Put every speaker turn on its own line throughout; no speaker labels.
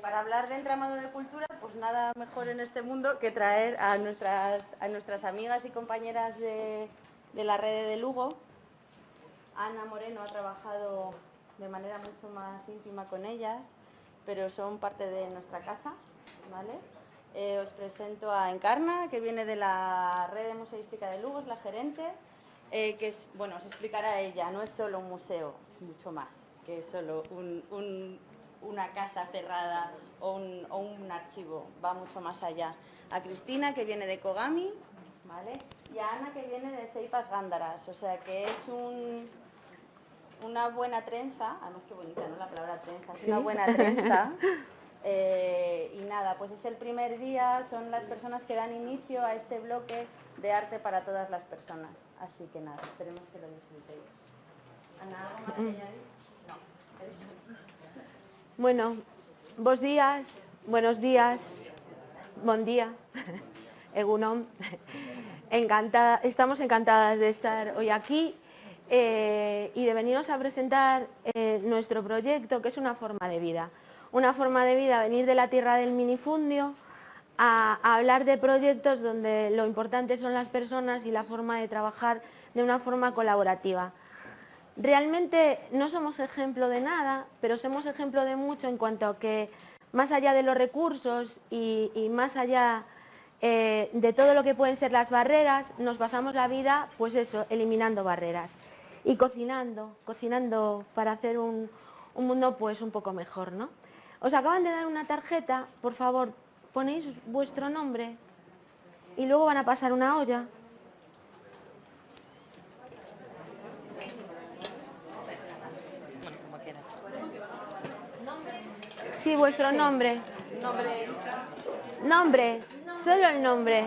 Para hablar de entramado de cultura, pues nada mejor en este mundo que traer a nuestras amigas y compañeras de la red de Lugo. Ana Moreno ha trabajado de manera mucho más íntima con ellas, pero son parte de nuestra casa, ¿vale? Os presento a Encarna, que viene de la red museística de Lugo, es la gerente, que es, bueno, os explicará ella, no es solo un museo, es mucho más que solo una casa cerrada o un archivo, va mucho más allá. A Cristina, que viene de Kogami, ¿vale? Y a Ana, que viene de Ceipas Gándaras, o sea que es una buena trenza, además qué bonita, ¿no? La palabra trenza, es una buena trenza. Y nada, pues es el primer día, son las personas que dan inicio a este bloque de arte para todas las personas. Así que nada, esperemos que lo disfrutéis. Ana, ¿algo más que añadir? No.
Bueno, buenos días, bon día, Egunon. Estamos encantadas de estar hoy aquí y de veniros a presentar nuestro proyecto, que es una forma de vida. Una forma de vida, venir de la tierra del minifundio a hablar de proyectos donde lo importante son las personas y la forma de trabajar de una forma colaborativa. Realmente no somos ejemplo de nada, pero somos ejemplo de mucho en cuanto a que más allá de los recursos y más allá de todo lo que pueden ser las barreras, nos pasamos la vida, pues eso, eliminando barreras y cocinando para hacer un mundo pues un poco mejor, ¿no? Os acaban de dar una tarjeta, por favor, ponéis vuestro nombre y luego van a pasar una olla. Sí, vuestro nombre. Nombre, solo el nombre.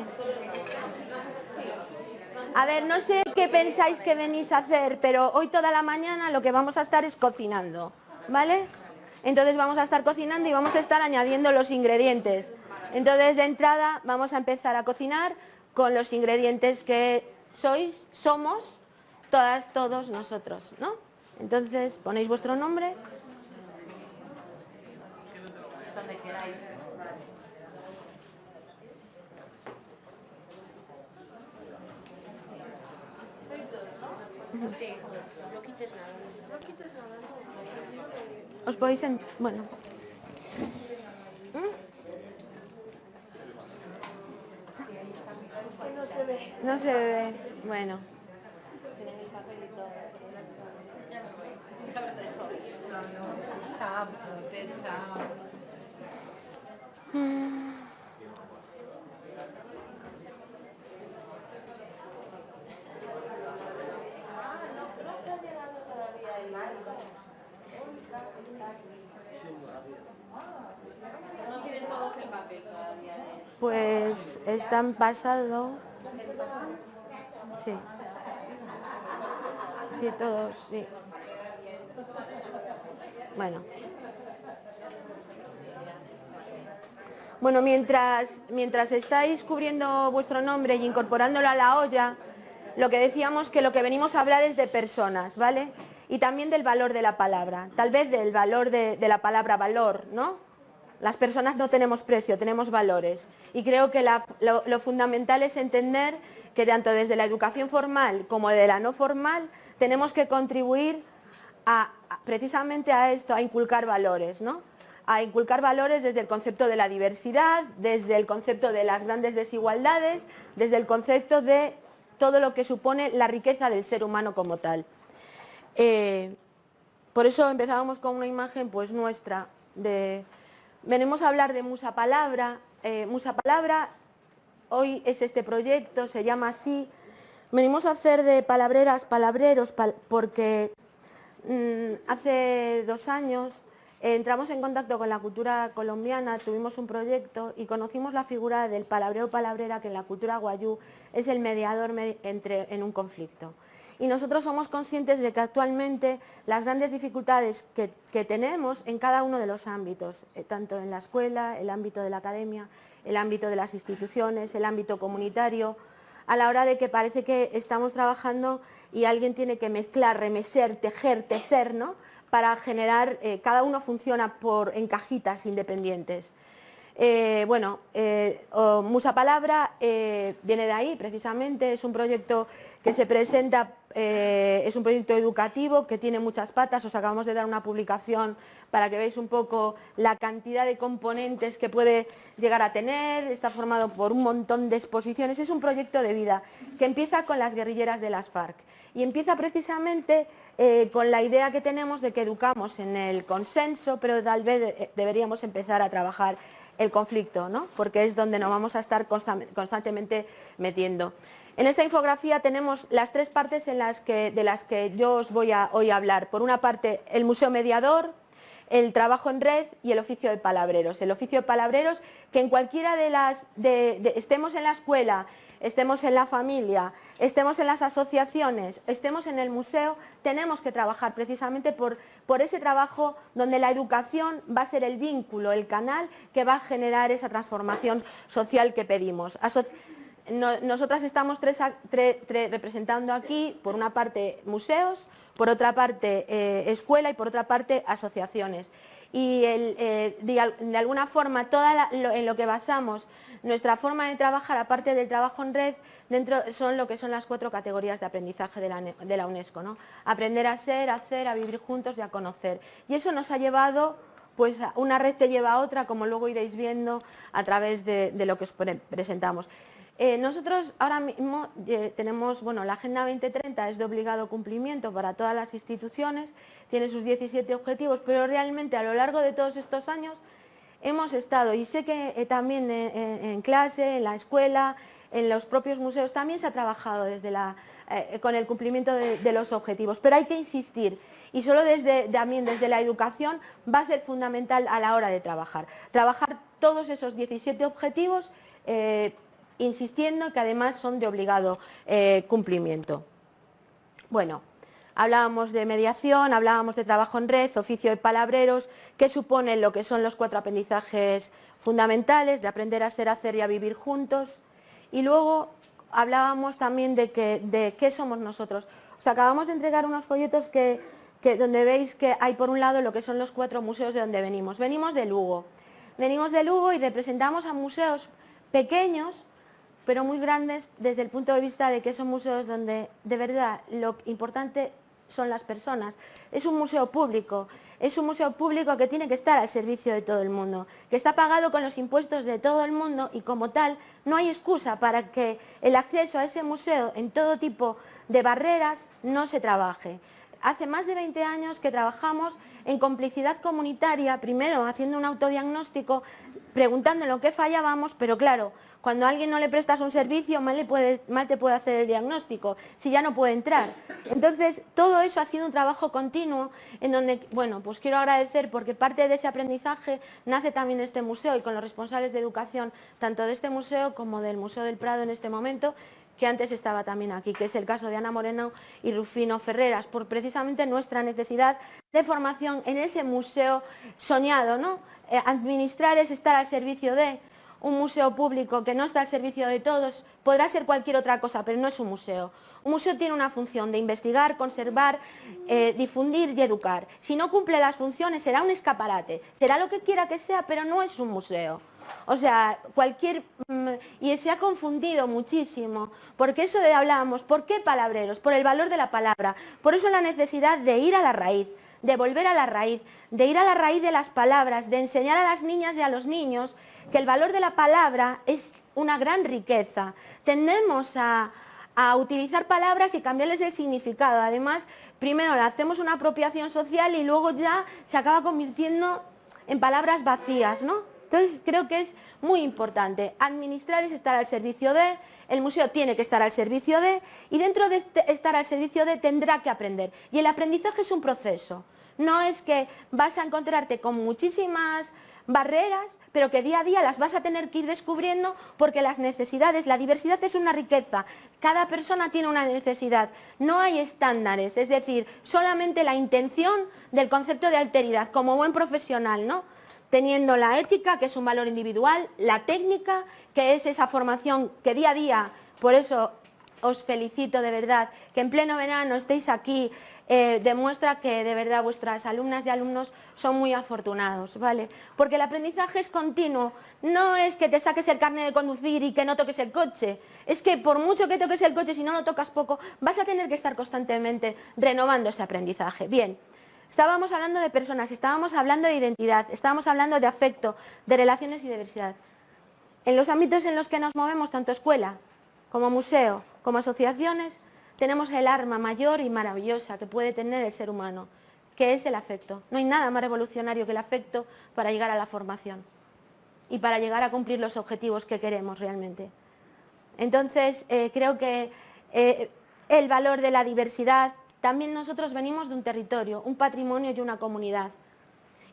A ver, no sé qué pensáis que venís a hacer, pero hoy toda la mañana lo que vamos a estar es cocinando, ¿vale? Entonces vamos a estar cocinando y vamos a estar añadiendo los ingredientes. Entonces de entrada vamos a empezar a cocinar con los ingredientes que somos todos nosotros, ¿no? Entonces ponéis vuestro nombre.
Donde queráis.
Sí, no quites nada. No quites nada.
Os podéis... Bueno.
No se ve.
No se ve. Bueno.
Tienen el papelito.
Ya me voy. Ya me dejo. Chao, chao.
No tienen todos el papel todavía.
Pues están pasado. Sí. Sí, todos, sí. Bueno, mientras estáis cubriendo vuestro nombre y incorporándolo a la olla, lo que decíamos que lo que venimos a hablar es de personas, ¿vale? Y también del valor de la palabra, tal vez del valor de la palabra valor, ¿no? Las personas no tenemos precio, tenemos valores. Y creo que lo fundamental es entender que tanto desde la educación formal como de la no formal tenemos que contribuir precisamente a esto, a inculcar valores, ¿no? A inculcar valores desde el concepto de la diversidad, desde el concepto de las grandes desigualdades, desde el concepto de todo lo que supone la riqueza del ser humano como tal. Por eso empezábamos con una imagen pues nuestra. Venimos a hablar de Musa Palabra. Musa Palabra, hoy es este proyecto, se llama así. Venimos a hacer de palabreras palabreros porque hace 2 años entramos en contacto con la cultura colombiana, tuvimos un proyecto y conocimos la figura del palabrero palabrera, que en la cultura guayú es el mediador en un conflicto. Y nosotros somos conscientes de que actualmente las grandes dificultades que tenemos en cada uno de los ámbitos, tanto en la escuela, el ámbito de la academia, el ámbito de las instituciones, el ámbito comunitario, a la hora de que parece que estamos trabajando y alguien tiene que mezclar, remeser, tejer, ¿no? para generar, cada uno funciona en cajitas independientes. Musa Palabra viene de ahí precisamente, es un proyecto que se presenta, es un proyecto educativo que tiene muchas patas. Os acabamos de dar una publicación para que veáis un poco la cantidad de componentes que puede llegar a tener. Está formado por un montón de exposiciones, es un proyecto de vida que empieza con las guerrilleras de las FARC y empieza precisamente con la idea que tenemos de que educamos en el consenso, pero tal vez deberíamos empezar a trabajar el conflicto, ¿no? Porque es donde nos vamos a estar constantemente metiendo. En esta infografía tenemos las tres partes de las que yo os voy a hoy hablar. Por una parte, el museo mediador, el trabajo en red y el oficio de palabreros. El oficio de palabreros que en cualquiera de las, estemos en la escuela, estemos en la familia, estemos en las asociaciones, estemos en el museo, tenemos que trabajar precisamente por ese trabajo donde la educación va a ser el vínculo, el canal que va a generar esa transformación social que pedimos. Nosotras estamos representando aquí, por una parte museos, por otra parte escuela y por otra parte asociaciones. Y de alguna forma en lo que basamos nuestra forma de trabajar, aparte del trabajo en red, son lo que son las 4 categorías de aprendizaje de la UNESCO, ¿no? Aprender a ser, a hacer, a vivir juntos y a conocer. Y eso nos ha llevado, pues una red te lleva a otra, como luego iréis viendo a través de lo que os presentamos. Nosotros ahora mismo tenemos, la Agenda 2030 es de obligado cumplimiento para todas las instituciones, tiene sus 17 objetivos, pero realmente a lo largo de todos estos años hemos estado, y sé que también en clase, en la escuela, en los propios museos, también se ha trabajado con el cumplimiento de los objetivos, pero hay que insistir, y solo también desde la educación va a ser fundamental a la hora de trabajar todos esos 17 objetivos, insistiendo que además son de obligado cumplimiento. Bueno, hablábamos de mediación, hablábamos de trabajo en red, oficio de palabreros, que suponen lo que son los 4 aprendizajes fundamentales, de aprender a ser, a hacer y a vivir juntos. Y luego hablábamos también de qué somos nosotros. Os acabamos de entregar unos folletos donde veis que hay por un lado lo que son los 4 museos de donde venimos. Venimos de Lugo y representamos a museos pequeños, pero muy grandes desde el punto de vista de que son museos donde de verdad lo importante son las personas. Es un museo público que tiene que estar al servicio de todo el mundo, que está pagado con los impuestos de todo el mundo y como tal no hay excusa para que el acceso a ese museo en todo tipo de barreras no se trabaje. Hace más de 20 años que trabajamos en complicidad comunitaria, primero haciendo un autodiagnóstico, preguntando en lo que fallábamos, pero claro, cuando a alguien no le prestas un servicio, mal te puede hacer el diagnóstico, si ya no puede entrar. Entonces, todo eso ha sido un trabajo continuo en donde, pues quiero agradecer porque parte de ese aprendizaje nace también de este museo y con los responsables de educación, tanto de este museo como del Museo del Prado en este momento, que antes estaba también aquí, que es el caso de Ana Moreno y Rufino Ferreras, por precisamente nuestra necesidad de formación en ese museo soñado, ¿no? Administrar es estar al servicio de un museo público que no está al servicio de todos, podrá ser cualquier otra cosa, pero no es un museo. Un museo tiene una función de investigar, conservar, difundir y educar. Si no cumple las funciones será un escaparate, será lo que quiera que sea, pero no es un museo. O sea, y se ha confundido muchísimo, porque eso hablábamos, ¿por qué palabreros? Por el valor de la palabra, por eso la necesidad de ir a la raíz, de volver a la raíz, de ir a la raíz de las palabras, de enseñar a las niñas y a los niños que el valor de la palabra es una gran riqueza. Tendemos a utilizar palabras y cambiarles el significado. Además, primero le hacemos una apropiación social y luego ya se acaba convirtiendo en palabras vacías, ¿no? Entonces creo que es muy importante. Administrar es estar al servicio de, el museo tiene que estar al servicio de, y dentro de estar al servicio de tendrá que aprender. Y el aprendizaje es un proceso. No es que vas a encontrarte con muchísimas barreras, pero que día a día las vas a tener que ir descubriendo porque las necesidades, la diversidad es una riqueza. Cada persona tiene una necesidad. No hay estándares, es decir, solamente la intención del concepto de alteridad como buen profesional, ¿no? Teniendo la ética, que es un valor individual, la técnica, que es esa formación que día a día, por eso os felicito de verdad, que en pleno verano estéis aquí demuestra que de verdad vuestras alumnas y alumnos son muy afortunados, ¿vale? Porque el aprendizaje es continuo, no es que te saques el carnet de conducir y que no toques el coche, es que por mucho que toques el coche, si no lo tocas poco, vas a tener que estar constantemente renovando ese aprendizaje. Bien, estábamos hablando de personas, estábamos hablando de identidad, estábamos hablando de afecto, de relaciones y diversidad. En los ámbitos en los que nos movemos, tanto escuela como museo, como asociaciones, tenemos el arma mayor y maravillosa que puede tener el ser humano, que es el afecto. No hay nada más revolucionario que el afecto para llegar a la formación y para llegar a cumplir los objetivos que queremos realmente. Entonces, creo que el valor de la diversidad, también nosotros venimos de un territorio, un patrimonio y una comunidad.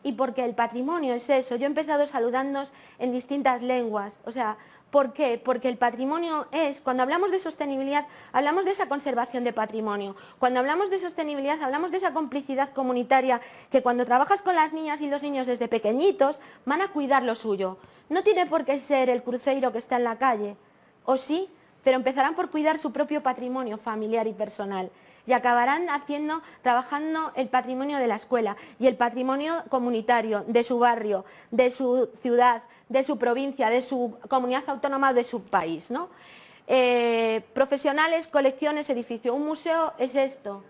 Y porque el patrimonio es eso, yo he empezado saludándoos en distintas lenguas, o sea, ¿por qué? Porque el patrimonio es, cuando hablamos de sostenibilidad, hablamos de esa conservación de patrimonio. Cuando hablamos de sostenibilidad, hablamos de esa complicidad comunitaria que cuando trabajas con las niñas y los niños desde pequeñitos, van a cuidar lo suyo. No tiene por qué ser el cruceiro que está en la calle, o sí, pero empezarán por cuidar su propio patrimonio familiar y personal. Y acabarán trabajando el patrimonio de la escuela y el patrimonio comunitario de su barrio, de su ciudad, de su provincia, de su comunidad autónoma, de su país, ¿no? Profesionales, colecciones, edificio. Un museo es esto.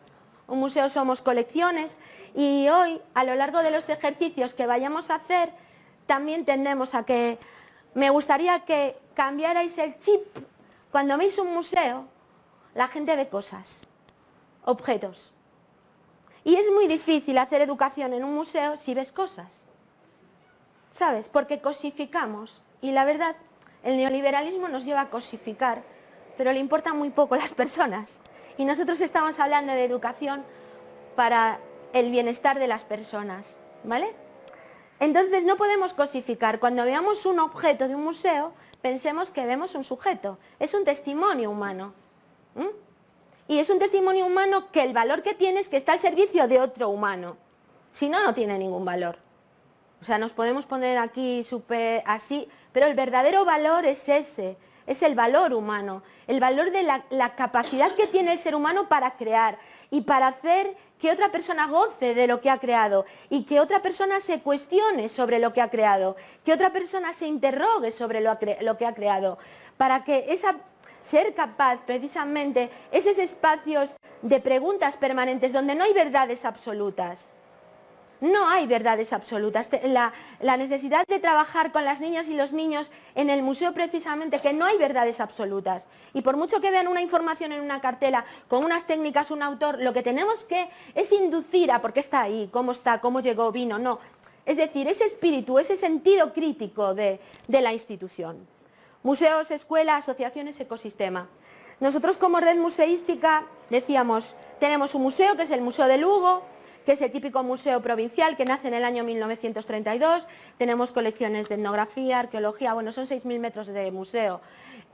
Un museo somos colecciones y hoy, a lo largo de los ejercicios que vayamos a hacer, también tendemos a que... Me gustaría que cambiarais el chip. Cuando veis un museo, la gente ve cosas, objetos. Y es muy difícil hacer educación en un museo si ves cosas, ¿sabes? Porque cosificamos. Y la verdad, el neoliberalismo nos lleva a cosificar, pero le importan muy poco las personas. Y nosotros estamos hablando de educación para el bienestar de las personas, ¿vale? Entonces no podemos cosificar. Cuando veamos un objeto de un museo, pensemos que vemos un sujeto. Es un testimonio humano. Y es un testimonio humano que el valor que tiene es que está al servicio de otro humano. Si no, no tiene ningún valor. O sea, nos podemos poner aquí súper así, pero el verdadero valor es ese, es el valor humano, el valor de la capacidad que tiene el ser humano para crear y para hacer que otra persona goce de lo que ha creado y que otra persona se cuestione sobre lo que ha creado, que otra persona se interrogue sobre lo que ha creado, para que ser capaz precisamente esos espacios de preguntas permanentes donde no hay verdades absolutas. No hay verdades absolutas. La necesidad de trabajar con las niñas y los niños en el museo precisamente que no hay verdades absolutas. Y por mucho que vean una información en una cartela con unas técnicas, un autor, lo que tenemos que es inducir a por qué está ahí, cómo llegó, vino, no. Es decir, ese espíritu, ese sentido crítico de la institución. Museos, escuela, asociaciones, ecosistema. Nosotros como red museística decíamos, tenemos un museo que es el Museo de Lugo, que es el típico museo provincial que nace en el año 1932, tenemos colecciones de etnografía, arqueología, bueno, son 6.000 metros de museo,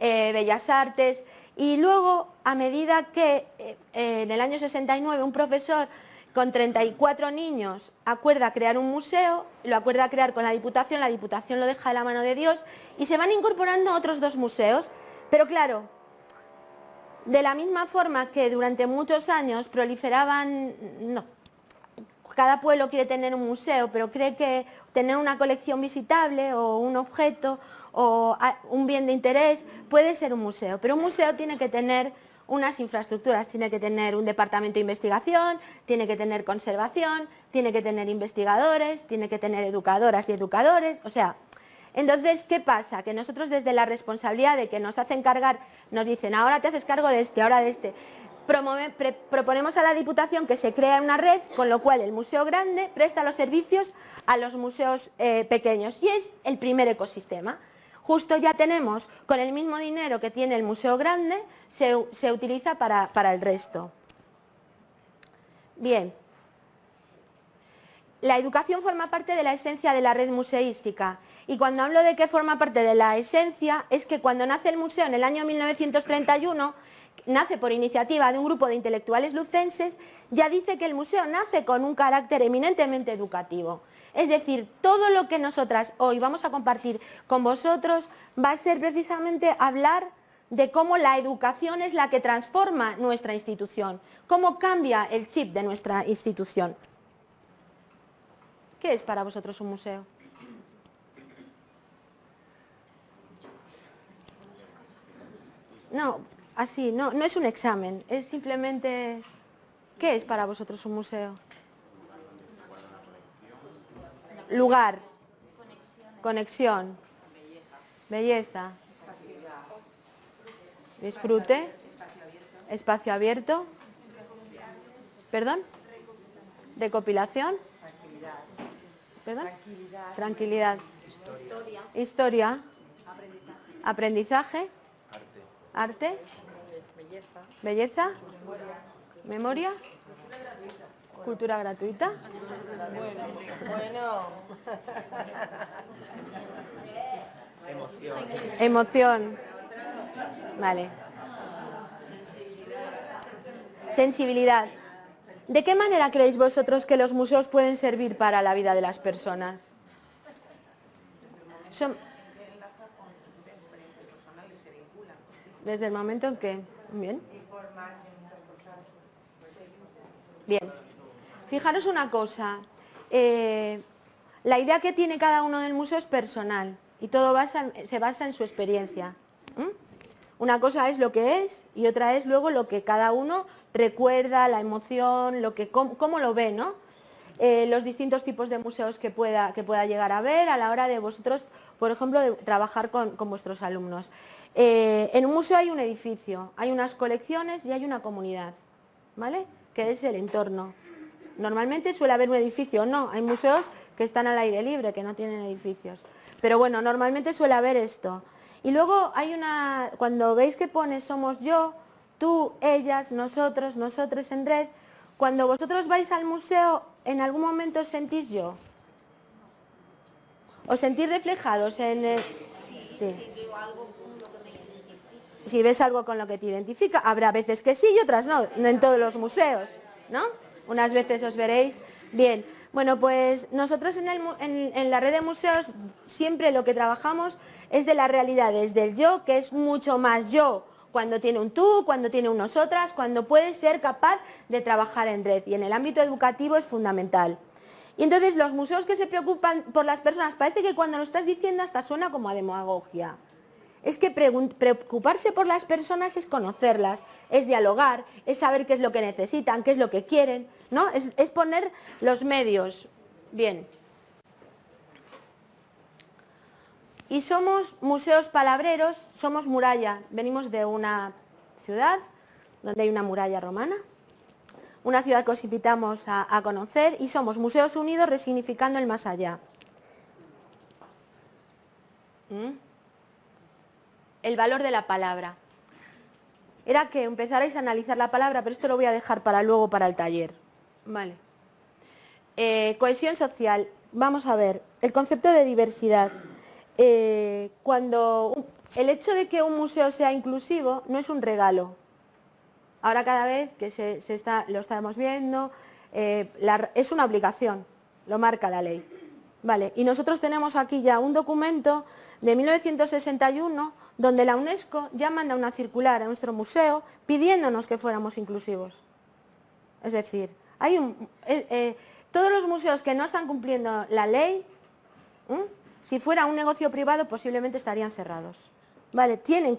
bellas artes, y luego a medida que en el año 69 un profesor con 34 niños acuerda crear un museo, lo acuerda crear con la Diputación lo deja de la mano de Dios y se van incorporando otros 2 museos, pero claro, de la misma forma que durante muchos años proliferaban, no, cada pueblo quiere tener un museo, pero cree que tener una colección visitable o un objeto o un bien de interés puede ser un museo, pero un museo tiene que tener unas infraestructuras, tiene que tener un departamento de investigación, tiene que tener conservación, tiene que tener investigadores, tiene que tener educadoras y educadores, o sea, entonces, ¿qué pasa? Que nosotros desde la responsabilidad de que nos hacen cargar, nos dicen, ahora te haces cargo de este, ahora de este, proponemos a la Diputación que se crea una red, con lo cual el museo grande presta los servicios a los museos pequeños y es el primer ecosistema. Justo ya tenemos, con el mismo dinero que tiene el museo grande, se utiliza para el resto. Bien. La educación forma parte de la esencia de la red museística. Y cuando hablo de que forma parte de la esencia, es que cuando nace el museo en el año 1931, nace por iniciativa de un grupo de intelectuales lucenses, ya dice que el museo nace con un carácter eminentemente educativo. Es decir, todo lo que nosotras hoy vamos a compartir con vosotros va a ser precisamente hablar de cómo la educación es la que transforma nuestra institución, cómo cambia el chip de nuestra institución. ¿Qué es para vosotros un museo? No, así, no es un examen, es simplemente... ¿Qué es para vosotros un museo? Lugar, conexión, belleza, disfrute, espacio abierto, ¿perdón? Recopilación, ¿perdón? Tranquilidad, historia, aprendizaje, arte, belleza, memoria, cultura gratuita.
Bueno.
Emoción. Vale. Sensibilidad. ¿De qué manera creéis vosotros que los museos pueden servir para la vida de las personas? Desde el momento en que... Bien. Bien. Fijaros una cosa. La idea que tiene cada uno del museo es personal y todo se basa en su experiencia. Una cosa es lo que es y otra es luego lo que cada uno recuerda, la emoción, cómo lo ve, ¿no? Los distintos tipos de museos que pueda llegar a ver a la hora de vosotros, por ejemplo, de trabajar con vuestros alumnos. En un museo hay un edificio, hay unas colecciones y hay una comunidad, ¿vale? Que es el entorno. Normalmente suele haber un edificio, no, hay museos que están al aire libre, que no tienen edificios. Pero bueno, normalmente suele haber esto. Y luego hay cuando veis que pone somos yo, tú, ellas, nosotros, nosotres en red, cuando vosotros vais al museo, ¿en algún momento os sentís yo? ¿Os sentís reflejados en el...? Sí. Si ves algo con lo que te identifica, habrá veces que sí y otras no en todos los museos, ¿no? Unas veces os veréis. Bien, bueno, pues nosotros en la red de museos siempre lo que trabajamos es de las realidades del yo, que es mucho más yo, cuando tiene un tú, cuando tiene un nosotras, cuando puede ser capaz de trabajar en red. Y en el ámbito educativo es fundamental. Y entonces los museos que se preocupan por las personas, parece que cuando lo estás diciendo hasta suena como a demagogia. Es que preocuparse por las personas es conocerlas, es dialogar, es saber qué es lo que necesitan, qué es lo que quieren, ¿no? Es poner los medios. Bien. Y somos museos palabreros, somos muralla. Venimos de una ciudad donde hay una muralla romana, una ciudad que os invitamos a conocer, y somos museos unidos resignificando el más allá. El valor de la palabra. Era que empezarais a analizar la palabra, pero esto lo voy a dejar para luego, para el taller. Vale. Cohesión social. Vamos a ver, el concepto de diversidad. El hecho de que un museo sea inclusivo no es un regalo. Ahora cada vez que lo estamos viendo, es una obligación, lo marca la ley. Vale, y nosotros tenemos aquí ya un documento de 1961 donde la UNESCO ya manda una circular a nuestro museo pidiéndonos que fuéramos inclusivos. Es decir, todos los museos que no están cumpliendo la ley, si fuera un negocio privado posiblemente estarían cerrados. Vale, tienen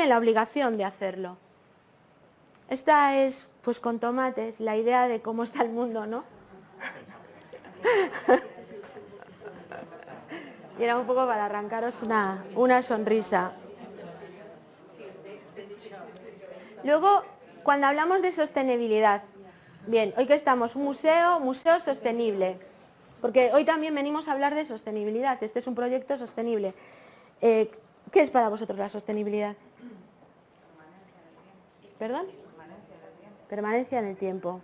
la obligación de hacerlo. Esta es, pues con tomates, la idea de cómo está el mundo, ¿no? Y era un poco para arrancaros una sonrisa. Luego, cuando hablamos de sostenibilidad, bien, hoy que estamos, museo sostenible, porque hoy también venimos a hablar de sostenibilidad, este es un proyecto sostenible. ¿Qué es para vosotros la sostenibilidad? ¿Perdón? Permanencia en el tiempo.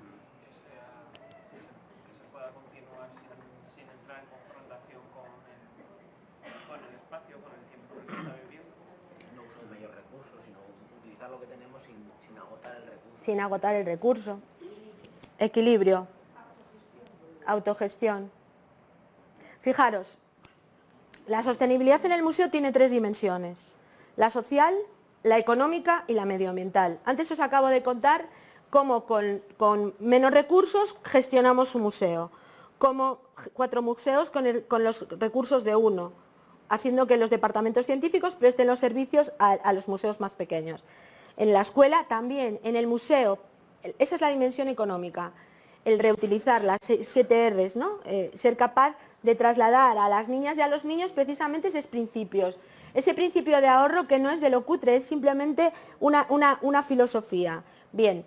Sin agotar el recurso. Equilibrio. Autogestión. Fijaros, la sostenibilidad en el museo tiene 3 dimensiones. La social, la económica y la medioambiental. Antes os acabo de contar cómo con menos recursos gestionamos un museo, como 4 museos con los recursos de 1, haciendo que los departamentos científicos presten los servicios a los museos más pequeños. En la escuela también, en el museo, esa es la dimensión económica, el reutilizar las 7 R's, ¿no? Ser capaz de trasladar a las niñas y a los niños precisamente esos principios. Ese principio de ahorro que no es de lo cutre, es simplemente una filosofía. Bien,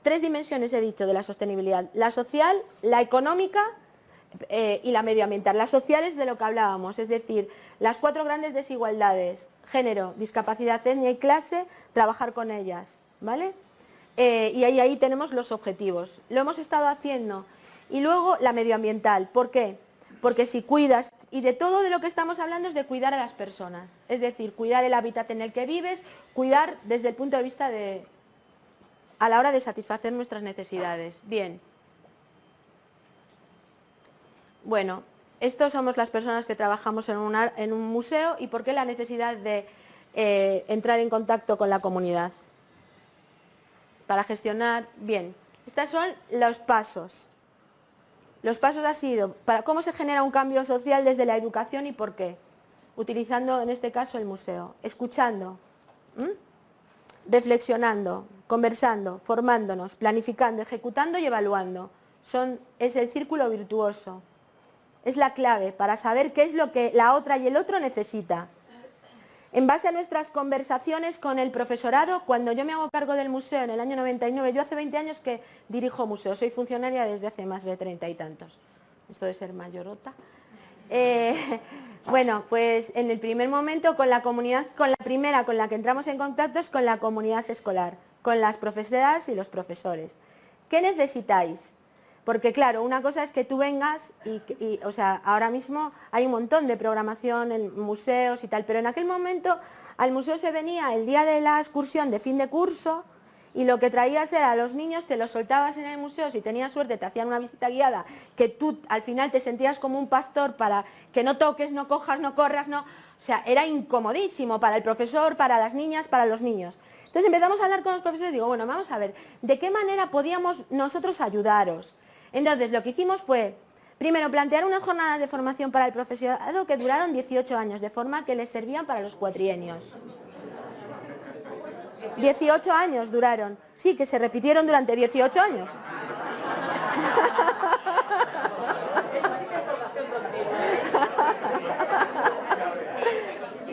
3 dimensiones he dicho de la sostenibilidad, la social, la económica y la medioambiental. La social es de lo que hablábamos, es decir, las 4 grandes desigualdades, género, discapacidad, etnia y clase, trabajar con ellas, ¿vale? Y ahí tenemos los objetivos. Lo hemos estado haciendo. Y luego la medioambiental. ¿Por qué? Porque si cuidas, y de todo de lo que estamos hablando es de cuidar a las personas. Es decir, cuidar el hábitat en el que vives, cuidar desde el punto de vista a la hora de satisfacer nuestras necesidades. Bien. Bueno, estos somos las personas que trabajamos en un museo y por qué la necesidad de entrar en contacto con la comunidad. Para gestionar, bien, estos son los pasos. Los pasos ha sido, para cómo se genera un cambio social desde la educación y por qué. Utilizando en este caso el museo, escuchando, reflexionando, conversando, formándonos, planificando, ejecutando y evaluando. Es el círculo virtuoso. Es la clave para saber qué es lo que la otra y el otro necesita. En base a nuestras conversaciones con el profesorado, cuando yo me hago cargo del museo en el año 99, yo hace 20 años que dirijo museos, soy funcionaria desde hace más de 30 y tantos. Esto de ser mayorota. Bueno, pues en el primer momento con la comunidad, con la primera con la que entramos en contacto es con la comunidad escolar, con las profesoras y los profesores. ¿Qué necesitáis? Porque claro, una cosa es que tú vengas o sea, ahora mismo hay un montón de programación en museos y tal, pero en aquel momento al museo se venía el día de la excursión de fin de curso y lo que traías era a los niños, te los soltabas en el museo, si tenías suerte te hacían una visita guiada, que tú al final te sentías como un pastor para que no toques, no cojas, no corras, no... O sea, era incomodísimo para el profesor, para las niñas, para los niños. Entonces empezamos a hablar con los profesores y digo, bueno, vamos a ver, ¿de qué manera podíamos nosotros ayudaros? Entonces, lo que hicimos fue, primero, plantear unas jornadas de formación para el profesorado que duraron 18 años, de forma que les servían para los cuatrienios. 18 años duraron, sí, que se repitieron durante 18 años.
Eso sí que es formación continua.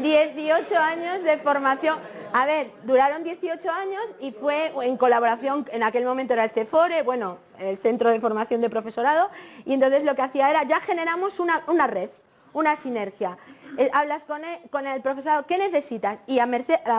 18 años de formación. A ver, duraron 18 años y fue en colaboración, en aquel momento era el CEFORE, bueno, el Centro de Formación de Profesorado, y entonces lo que hacía era, ya generamos una red, una sinergia. Hablas con el profesorado, ¿qué necesitas? Y a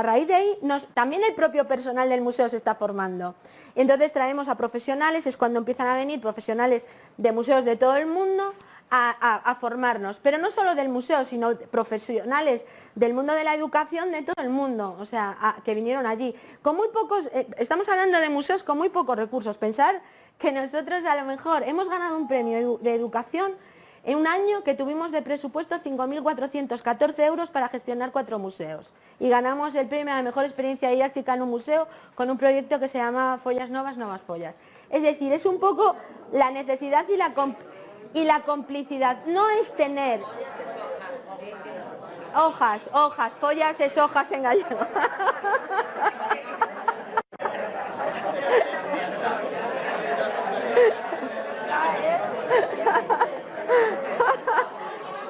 raíz de ahí, también el propio personal del museo se está formando. Entonces traemos a profesionales, es cuando empiezan a venir profesionales de museos de todo el mundo, a formarnos, pero no solo del museo, sino profesionales del mundo de la educación de todo el mundo, o sea, que vinieron allí. Con muy pocos, estamos hablando de museos con muy pocos recursos. Pensar que nosotros a lo mejor hemos ganado un premio de educación en un año que tuvimos de presupuesto 5.414 euros para gestionar 4 museos. Y ganamos el premio a la mejor experiencia didáctica en un museo con un proyecto que se llama Follas Novas, Novas Follas. Es decir, es un poco la necesidad y la complicidad. No es tener hojas, follas es hojas en gallego.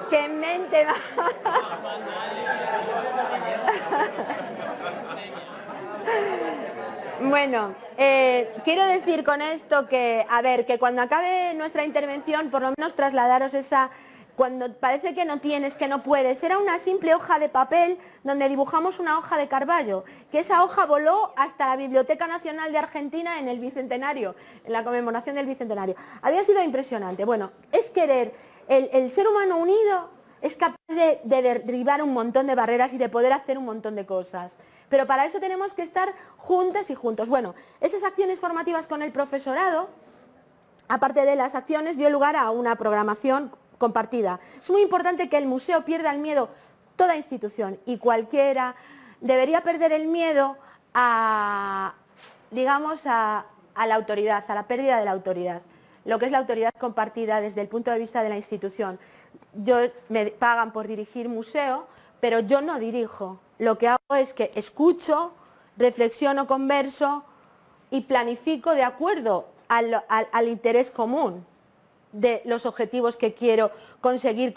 ¡Qué mente! Bueno, quiero decir con esto que, a ver, que cuando acabe nuestra intervención, por lo menos trasladaros esa, cuando parece que no tienes, que no puedes, era una simple hoja de papel donde dibujamos una hoja de Carballo, que esa hoja voló hasta la Biblioteca Nacional de Argentina en el Bicentenario, en la conmemoración del Bicentenario. Había sido impresionante. Bueno, es querer, el ser humano unido es capaz de derribar un montón de barreras y de poder hacer un montón de cosas. Pero para eso tenemos que estar juntas y juntos. Bueno, esas acciones formativas con el profesorado, aparte de las acciones, dio lugar a una programación compartida. Es muy importante que el museo pierda el miedo, toda institución y cualquiera debería perder el miedo a, digamos, a la autoridad, a la pérdida de la autoridad, lo que es la autoridad compartida desde el punto de vista de la institución. Me pagan por dirigir museo, pero yo no dirijo. Lo que hago es que escucho, reflexiono, converso y planifico de acuerdo al interés común de los objetivos que quiero conseguir,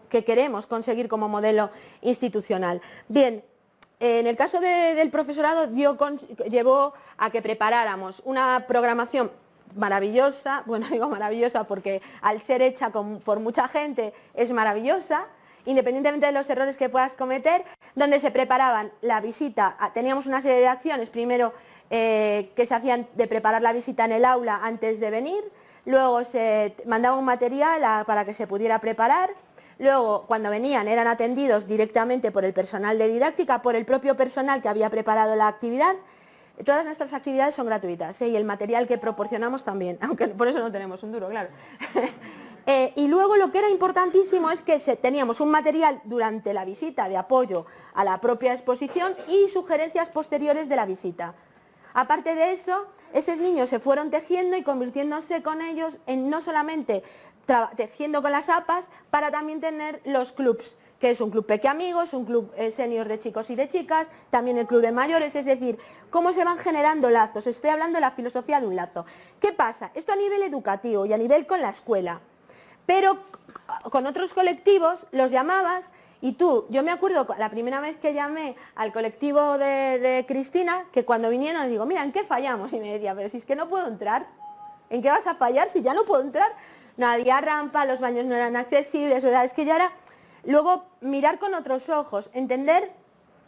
que queremos conseguir como modelo institucional. Bien, en el caso del profesorado llevó a que preparáramos una programación maravillosa, bueno, digo maravillosa porque al ser hecha por mucha gente es maravillosa, independientemente de los errores que puedas cometer, donde se preparaban la visita, teníamos una serie de acciones, primero que se hacían de preparar la visita en el aula antes de venir, luego se mandaba un material para que se pudiera preparar, luego cuando venían eran atendidos directamente por el personal de didáctica, por el propio personal que había preparado la actividad. Todas nuestras actividades son gratuitas, y el material que proporcionamos también, aunque por eso no tenemos un duro, claro. Y luego lo que era importantísimo es que teníamos un material durante la visita de apoyo a la propia exposición y sugerencias posteriores de la visita. Aparte de eso, esos niños se fueron tejiendo y convirtiéndose con ellos en no solamente tejiendo con las APAs, para también tener los clubs, que es un club Peque Amigos, un club senior de chicos y de chicas, también el club de mayores, es decir, cómo se van generando lazos. Estoy hablando de la filosofía de un lazo. ¿Qué pasa? Esto a nivel educativo y a nivel con la escuela, pero con otros colectivos los llamabas y yo me acuerdo la primera vez que llamé al colectivo de Cristina, que cuando vinieron les digo, mira, ¿en qué fallamos? Y me decía, pero si es que no puedo entrar, ¿en qué vas a fallar si ya no puedo entrar? No había rampa, los baños no eran accesibles, o sea, es que ya era... Luego, mirar con otros ojos, entender,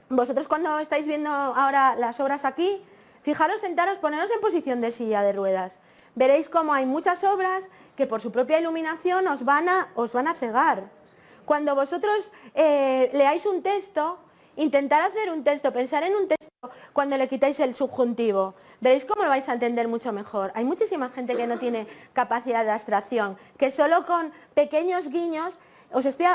vosotros cuando estáis viendo ahora las obras aquí, fijaros, sentaros, poneros en posición de silla de ruedas. Veréis cómo hay muchas obras que por su propia iluminación os van a cegar. Cuando vosotros leáis un texto, intentar hacer un texto, pensar en un texto cuando le quitáis el subjuntivo, veréis cómo lo vais a entender mucho mejor. Hay muchísima gente que no tiene capacidad de abstracción, que solo con pequeños guiños...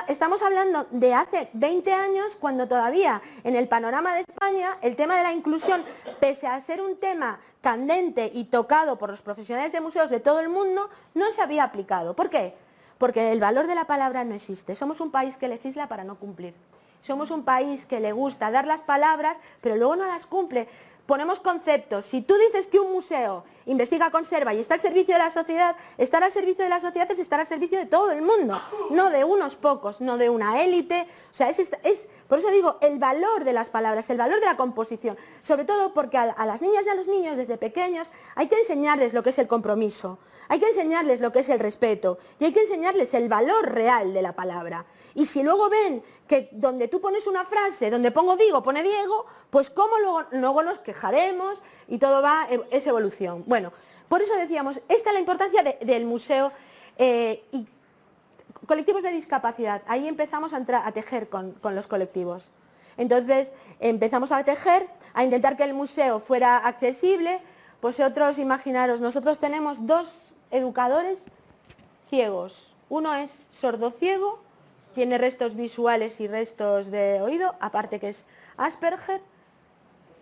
Estamos hablando de hace 20 años, cuando todavía en el panorama de España el tema de la inclusión, pese a ser un tema candente y tocado por los profesionales de museos de todo el mundo, no se había aplicado. ¿Por qué? Porque el valor de la palabra no existe. Somos un país que legisla para no cumplir. Somos un país que le gusta dar las palabras, pero luego no las cumple. Ponemos conceptos. Si tú dices que un museo investiga, conserva y está al servicio de la sociedad, estar al servicio de la sociedad es estar al servicio de todo el mundo, no de unos pocos, no de una élite. O sea, por eso digo, el valor de las palabras, el valor de la composición, sobre todo porque a las niñas y a los niños desde pequeños hay que enseñarles lo que es el compromiso, hay que enseñarles lo que es el respeto y hay que enseñarles el valor real de la palabra. Y si luego ven que donde tú pones una frase, donde pongo Vigo, pone Diego, pues cómo luego nos quejaremos y todo es evolución. Bueno, por eso decíamos, esta es la importancia del museo y colectivos de discapacidad. Ahí empezamos a tejer con los colectivos. Entonces empezamos a tejer, a intentar que el museo fuera accesible. Vosotros imaginaros, nosotros tenemos 2 educadores ciegos. Uno es sordociego, tiene restos visuales y restos de oído, aparte que es Asperger.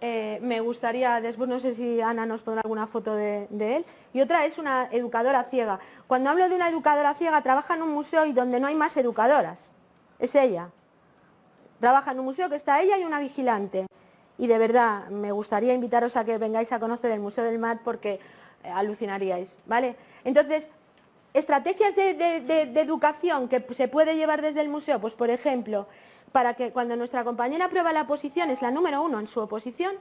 Me gustaría, después no sé si Ana nos pondrá alguna foto de él. Y otra es una educadora ciega. Cuando hablo de una educadora ciega, trabaja en un museo y donde no hay más educadoras. Es ella. Trabaja en un museo que está ella y una vigilante. Y de verdad, me gustaría invitaros a que vengáis a conocer el Museo del Mar porque alucinaríais, ¿vale? Entonces, estrategias de educación que se puede llevar desde el museo, pues por ejemplo, para que cuando nuestra compañera prueba la oposición, es la número 1 en su oposición,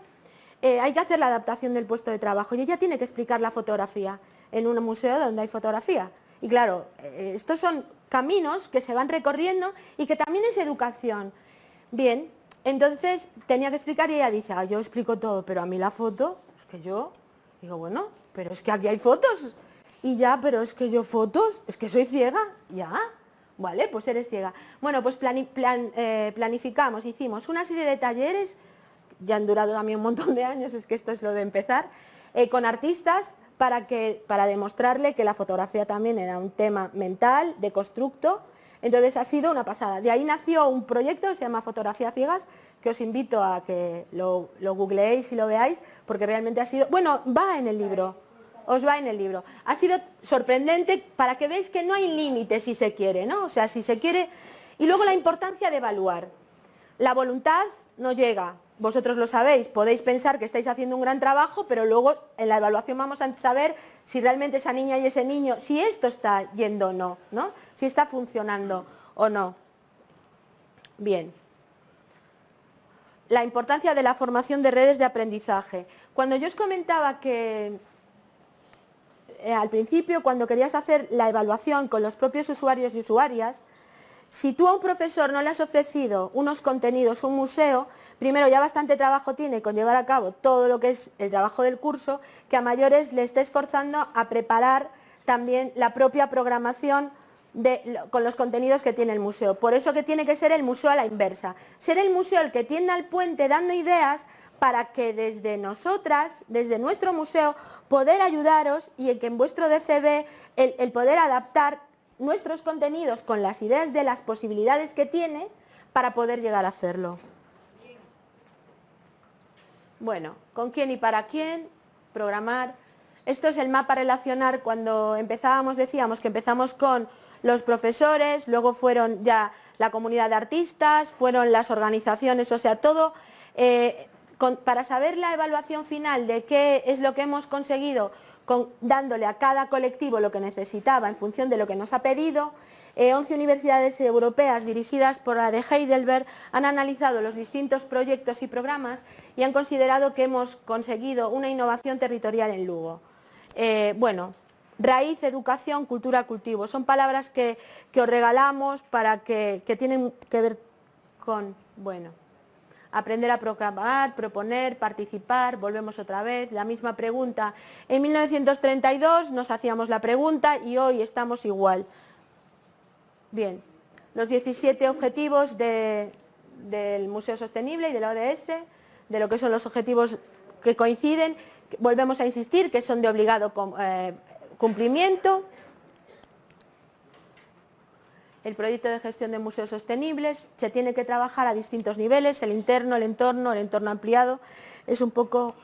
hay que hacer la adaptación del puesto de trabajo y ella tiene que explicar la fotografía en un museo donde hay fotografía. Y claro, estos son caminos que se van recorriendo y que también es educación. Bien, entonces tenía que explicar y ella dice, yo explico todo, pero a mí la foto, es que yo, digo, bueno, pero es que aquí hay fotos. Y ya, pero es que yo fotos, es que soy ciega, ya. Vale, pues eres ciega. Bueno, pues planificamos, hicimos una serie de talleres, ya han durado también un montón de años, es que esto es lo de empezar, con artistas para demostrarle que la fotografía también era un tema mental, de constructo, Entonces ha sido una pasada. De ahí nació un proyecto que se llama Fotografía Ciegas, que os invito a que lo googleéis y lo veáis, porque realmente ha sido... Bueno, va en el libro, os va en el libro. Ha sido sorprendente para que veáis que no hay límite si se quiere, ¿no? O sea, si se quiere... Y luego la importancia de evaluar. La voluntad no llega, vosotros lo sabéis, podéis pensar que estáis haciendo un gran trabajo, pero luego en la evaluación vamos a saber si realmente esa niña y ese niño, si esto está yendo o no, ¿no? Si está funcionando o no. Bien. La importancia de la formación de redes de aprendizaje. Cuando yo os comentaba que al principio, cuando querías hacer la evaluación con los propios usuarios y usuarias, si tú a un profesor no le has ofrecido unos contenidos, un museo, primero ya bastante trabajo tiene con llevar a cabo todo lo que es el trabajo del curso, que a mayores le esté esforzando a preparar también la propia programación con los contenidos que tiene el museo. Por eso que tiene que ser el museo a la inversa. Ser el museo el que tienda el puente dando ideas para que desde nosotras, desde nuestro museo, poder ayudaros y que en vuestro DCB el poder adaptar nuestros contenidos con las ideas de las posibilidades que tiene para poder llegar a hacerlo. Bueno, ¿con quién y para quién? Programar. Esto es el mapa relacionar. Cuando empezábamos decíamos que empezamos con los profesores, luego fueron ya la comunidad de artistas, fueron las organizaciones, o sea, todo para saber la evaluación final de qué es lo que hemos conseguido dándole a cada colectivo lo que necesitaba en función de lo que nos ha pedido. 11 universidades europeas dirigidas por la de Heidelberg han analizado los distintos proyectos y programas y han considerado que hemos conseguido una innovación territorial en Lugo. Bueno, raíz, educación, cultura, cultivo. Son palabras que os regalamos para que tienen que ver con, bueno, aprender a programar, proponer, participar, volvemos otra vez, la misma pregunta. En 1932 nos hacíamos la pregunta y hoy estamos igual. Bien, los 17 objetivos del Museo Sostenible y de la ODS, de lo que son los objetivos que coinciden, volvemos a insistir que son de obligado cumplimiento. El proyecto de gestión de museos sostenibles se tiene que trabajar a distintos niveles, el interno, el entorno ampliado, es un poco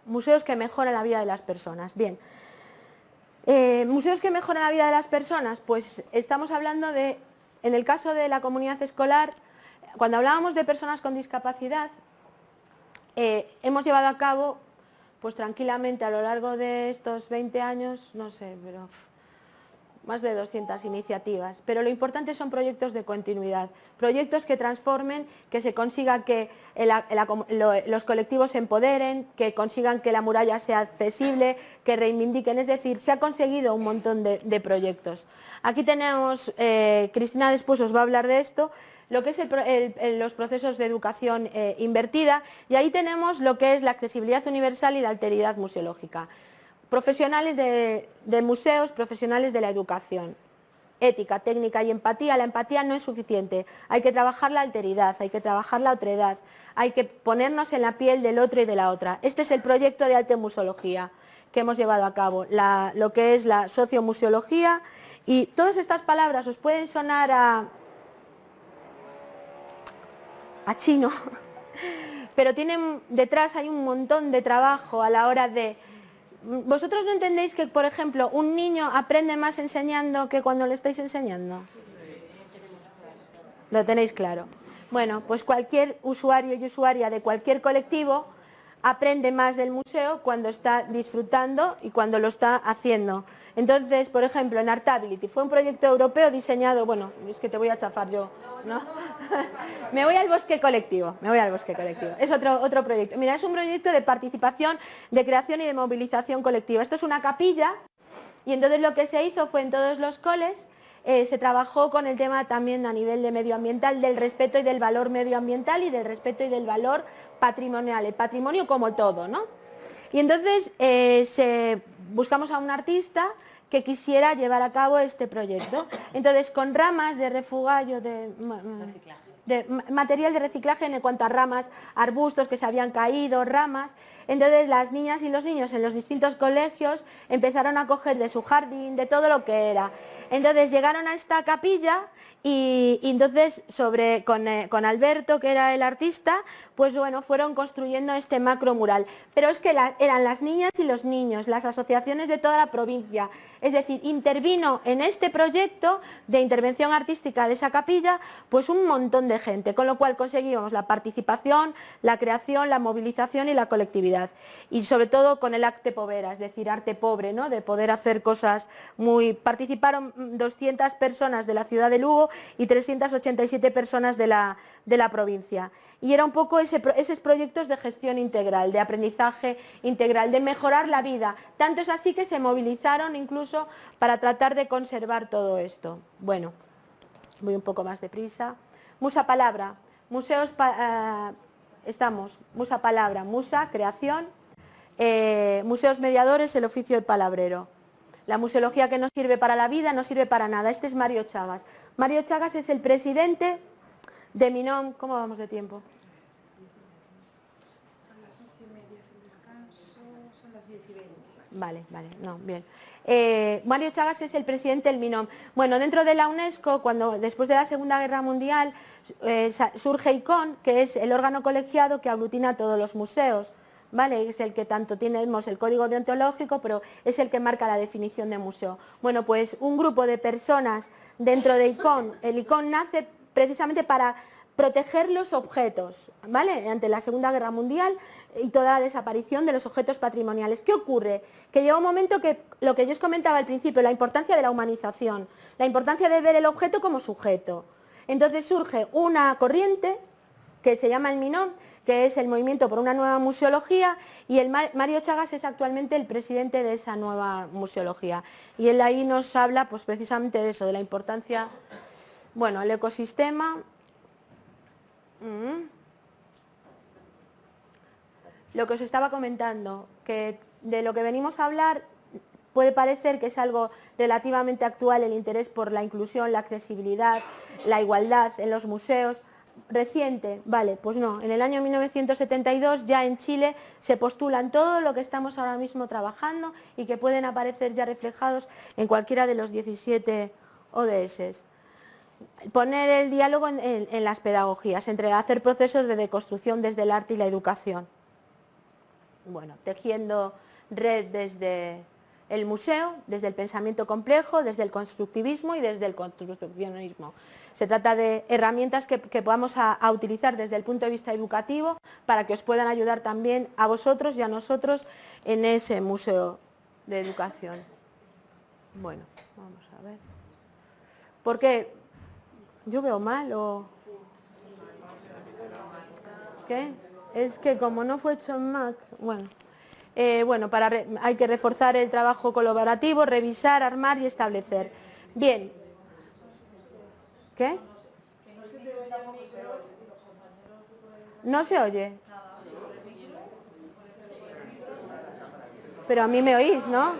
museos que mejoran la vida de las personas. Bien, museos que mejoran la vida de las personas, pues estamos hablando de, en el caso de la comunidad escolar, cuando hablábamos de personas con discapacidad, hemos llevado a cabo, pues tranquilamente a lo largo de estos 20 años, no sé, pero más de 200 iniciativas, pero lo importante son proyectos de continuidad, proyectos que transformen, que se consiga que los colectivos se empoderen, que consigan que la muralla sea accesible, que reivindiquen, es decir, se ha conseguido un montón de proyectos. Aquí tenemos, Cristina después os va a hablar de esto, lo que es los procesos de educación invertida, y ahí tenemos lo que es la accesibilidad universal y la alteridad museológica. Profesionales de museos, profesionales de la educación, ética, técnica y empatía. La empatía no es suficiente, hay que trabajar la alteridad, hay que trabajar la otredad, hay que ponernos en la piel del otro y de la otra. Este es el proyecto de altemuseología que hemos llevado a cabo, lo que es la sociomuseología, y todas estas palabras os pueden sonar a chino, pero tienen detrás, hay un montón de trabajo a la hora de... ¿Vosotros no entendéis que, por ejemplo, un niño aprende más enseñando que cuando le estáis enseñando? Lo tenéis claro. Bueno, pues cualquier usuario y usuaria de cualquier colectivo aprende más del museo cuando está disfrutando y cuando lo está haciendo. Entonces, por ejemplo, en Artability fue un proyecto europeo diseñado, bueno, es que te voy a chafar yo, ¿no? Me voy al bosque colectivo, es otro proyecto. Mira, es un proyecto de participación, de creación y de movilización colectiva. Esto es una capilla y entonces lo que se hizo fue en todos los coles, se trabajó con el tema también a nivel de medioambiental, del respeto y del valor medioambiental y del respeto y del valor patrimonial, el patrimonio como todo, ¿no? Y entonces buscamos a un artista que quisiera llevar a cabo este proyecto. Entonces, con ramas de refugallo, de material de reciclaje en cuanto a ramas, arbustos que se habían caído, ramas. Entonces, las niñas y los niños en los distintos colegios empezaron a coger de su jardín, de todo lo que era. Entonces llegaron a esta capilla y entonces con Alberto, que era el artista, pues bueno, fueron construyendo este macro mural. Pero es que eran las niñas y los niños, las asociaciones de toda la provincia. Es decir, intervino en este proyecto de intervención artística de esa capilla, pues un montón de gente, con lo cual conseguimos la participación, la creación, la movilización y la colectividad. Y sobre todo con el arte povera, es decir, arte pobre, ¿no? De poder hacer cosas muy... Participaron 200 personas de la ciudad de Lugo y 387 personas de la provincia. Y era un poco esos proyectos de gestión integral, de aprendizaje integral, de mejorar la vida. Tanto es así que se movilizaron incluso para tratar de conservar todo esto. Bueno, voy un poco más deprisa. Musa Palabra, museos, estamos, Musa Palabra, Musa, creación, museos mediadores, el oficio del palabrero. La museología que no sirve para la vida no sirve para nada. Este es Mario Chagas. Mario Chagas es el presidente de Minom. ¿Cómo vamos de tiempo?
A las 11:30 es el descanso, son las 10:20.
Vale, no, bien. Mario Chagas es el presidente del Minom. Bueno, dentro de la UNESCO, después de la Segunda Guerra Mundial, surge ICON, que es el órgano colegiado que aglutina a todos los museos. ¿Vale? Es el que tanto tenemos el código deontológico, pero es el que marca la definición de museo. Bueno, pues un grupo de personas dentro de ICON, el ICON nace precisamente para proteger los objetos, ¿vale? Ante la Segunda Guerra Mundial y toda la desaparición de los objetos patrimoniales. ¿Qué ocurre? Que llega un momento que, lo que yo os comentaba al principio, la importancia de la humanización, la importancia de ver el objeto como sujeto. Entonces surge una corriente que se llama el Minom, que es el Movimiento por una Nueva Museología, y Mario Chagas es actualmente el presidente de esa nueva museología. Y él ahí nos habla pues precisamente de eso, de la importancia, bueno, el ecosistema. Lo que os estaba comentando, que de lo que venimos a hablar puede parecer que es algo relativamente actual, el interés por la inclusión, la accesibilidad, la igualdad en los museos. Reciente, vale, pues no, en el año 1972 ya en Chile se postulan todo lo que estamos ahora mismo trabajando y que pueden aparecer ya reflejados en cualquiera de los 17 ODS. Poner el diálogo en las pedagogías, hacer procesos de deconstrucción desde el arte y la educación. Bueno, tejiendo red desde el museo, desde el pensamiento complejo, desde el constructivismo y desde el construccionismo. Se trata de herramientas que vamos a utilizar desde el punto de vista educativo para que os puedan ayudar también a vosotros y a nosotros en ese museo de educación. Bueno, vamos a ver. ¿Por qué? ¿Yo veo mal o...? ¿Qué? Es que como no fue hecho en Mac, bueno... hay que reforzar el trabajo colaborativo, revisar, armar y establecer. Bien. ¿Qué? ¿No se oye? Pero a mí me oís, ¿no?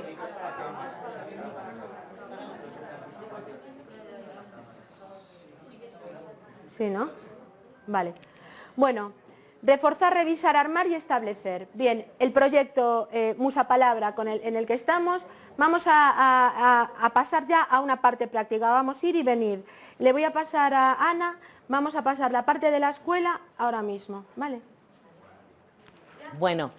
Sí, ¿no? Vale. Bueno. Reforzar, revisar, armar y establecer. Bien, el proyecto Musa Palabra en el que estamos, vamos a pasar ya a una parte práctica, vamos a ir y venir. Le voy a pasar a Ana, vamos a pasar la parte de la escuela ahora mismo, ¿vale?
Bueno,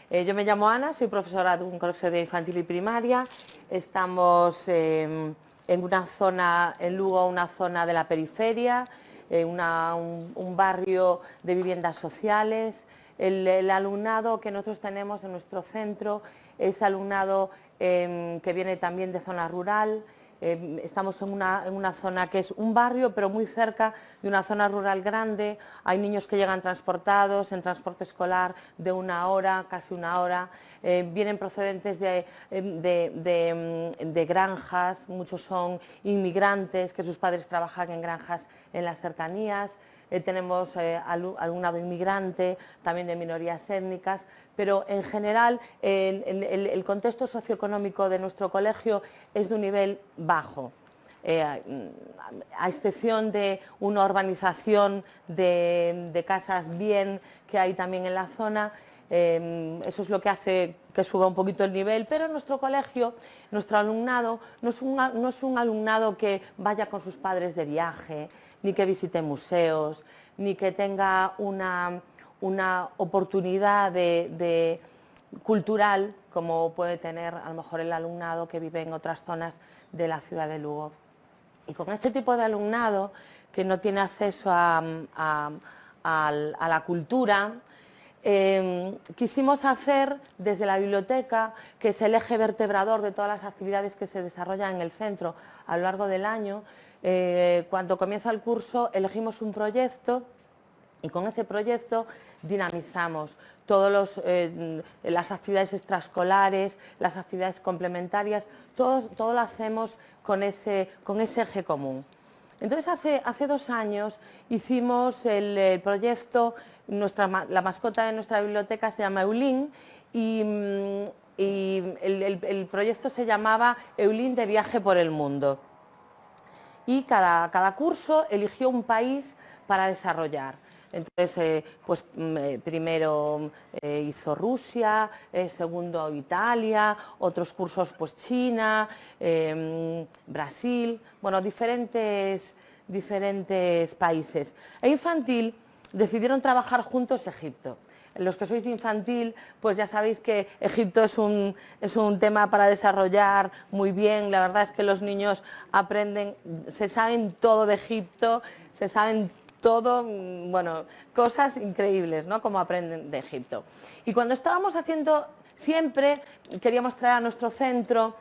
yo me llamo Ana, soy profesora de un colegio de infantil y primaria. Estamos en una zona, en Lugo, una zona de la periferia, un barrio de viviendas sociales. El alumnado que nosotros tenemos en nuestro centro es alumnado que viene también de zona rural. Estamos en una zona que es un barrio, pero muy cerca de una zona rural grande. Hay niños que llegan transportados en transporte escolar de 1 hora, casi 1 hora. Vienen procedentes de granjas, muchos son inmigrantes, que sus padres trabajan en granjas en las cercanías. Tenemos alumnado inmigrante, también de minorías étnicas, pero en general el contexto socioeconómico de nuestro colegio es de un nivel bajo. A excepción de una urbanización de casas bien que hay también en la zona, Eso es lo que hace que suba un poquito el nivel, pero en nuestro colegio, nuestro alumnado no es un alumnado que vaya con sus padres de viaje, ni que visite museos, ni que tenga una oportunidad cultural como puede tener a lo mejor el alumnado que vive en otras zonas de la ciudad de Lugo. Y con este tipo de alumnado que no tiene acceso a la cultura, quisimos hacer desde la biblioteca, que es el eje vertebrador de todas las actividades que se desarrollan en el centro a lo largo del año, cuando comienza el curso elegimos un proyecto y con ese proyecto dinamizamos todas las actividades extraescolares, las actividades complementarias, todo lo hacemos con ese eje común. Entonces hace 2 años hicimos el proyecto, la mascota de nuestra biblioteca se llama Eulín y el proyecto se llamaba Eulín de viaje por el mundo. Y cada curso eligió un país para desarrollar. Entonces, primero hizo Rusia, segundo Italia, otros cursos pues China, Brasil, bueno, diferentes países. E infantil decidieron trabajar juntos Egipto. Los que sois de infantil, pues ya sabéis que Egipto es un tema para desarrollar muy bien. La verdad es que los niños aprenden, se saben todo de Egipto, se saben todo, bueno, cosas increíbles, ¿no? Como aprenden de Egipto. Y cuando estábamos haciendo, siempre queríamos traer a nuestro centro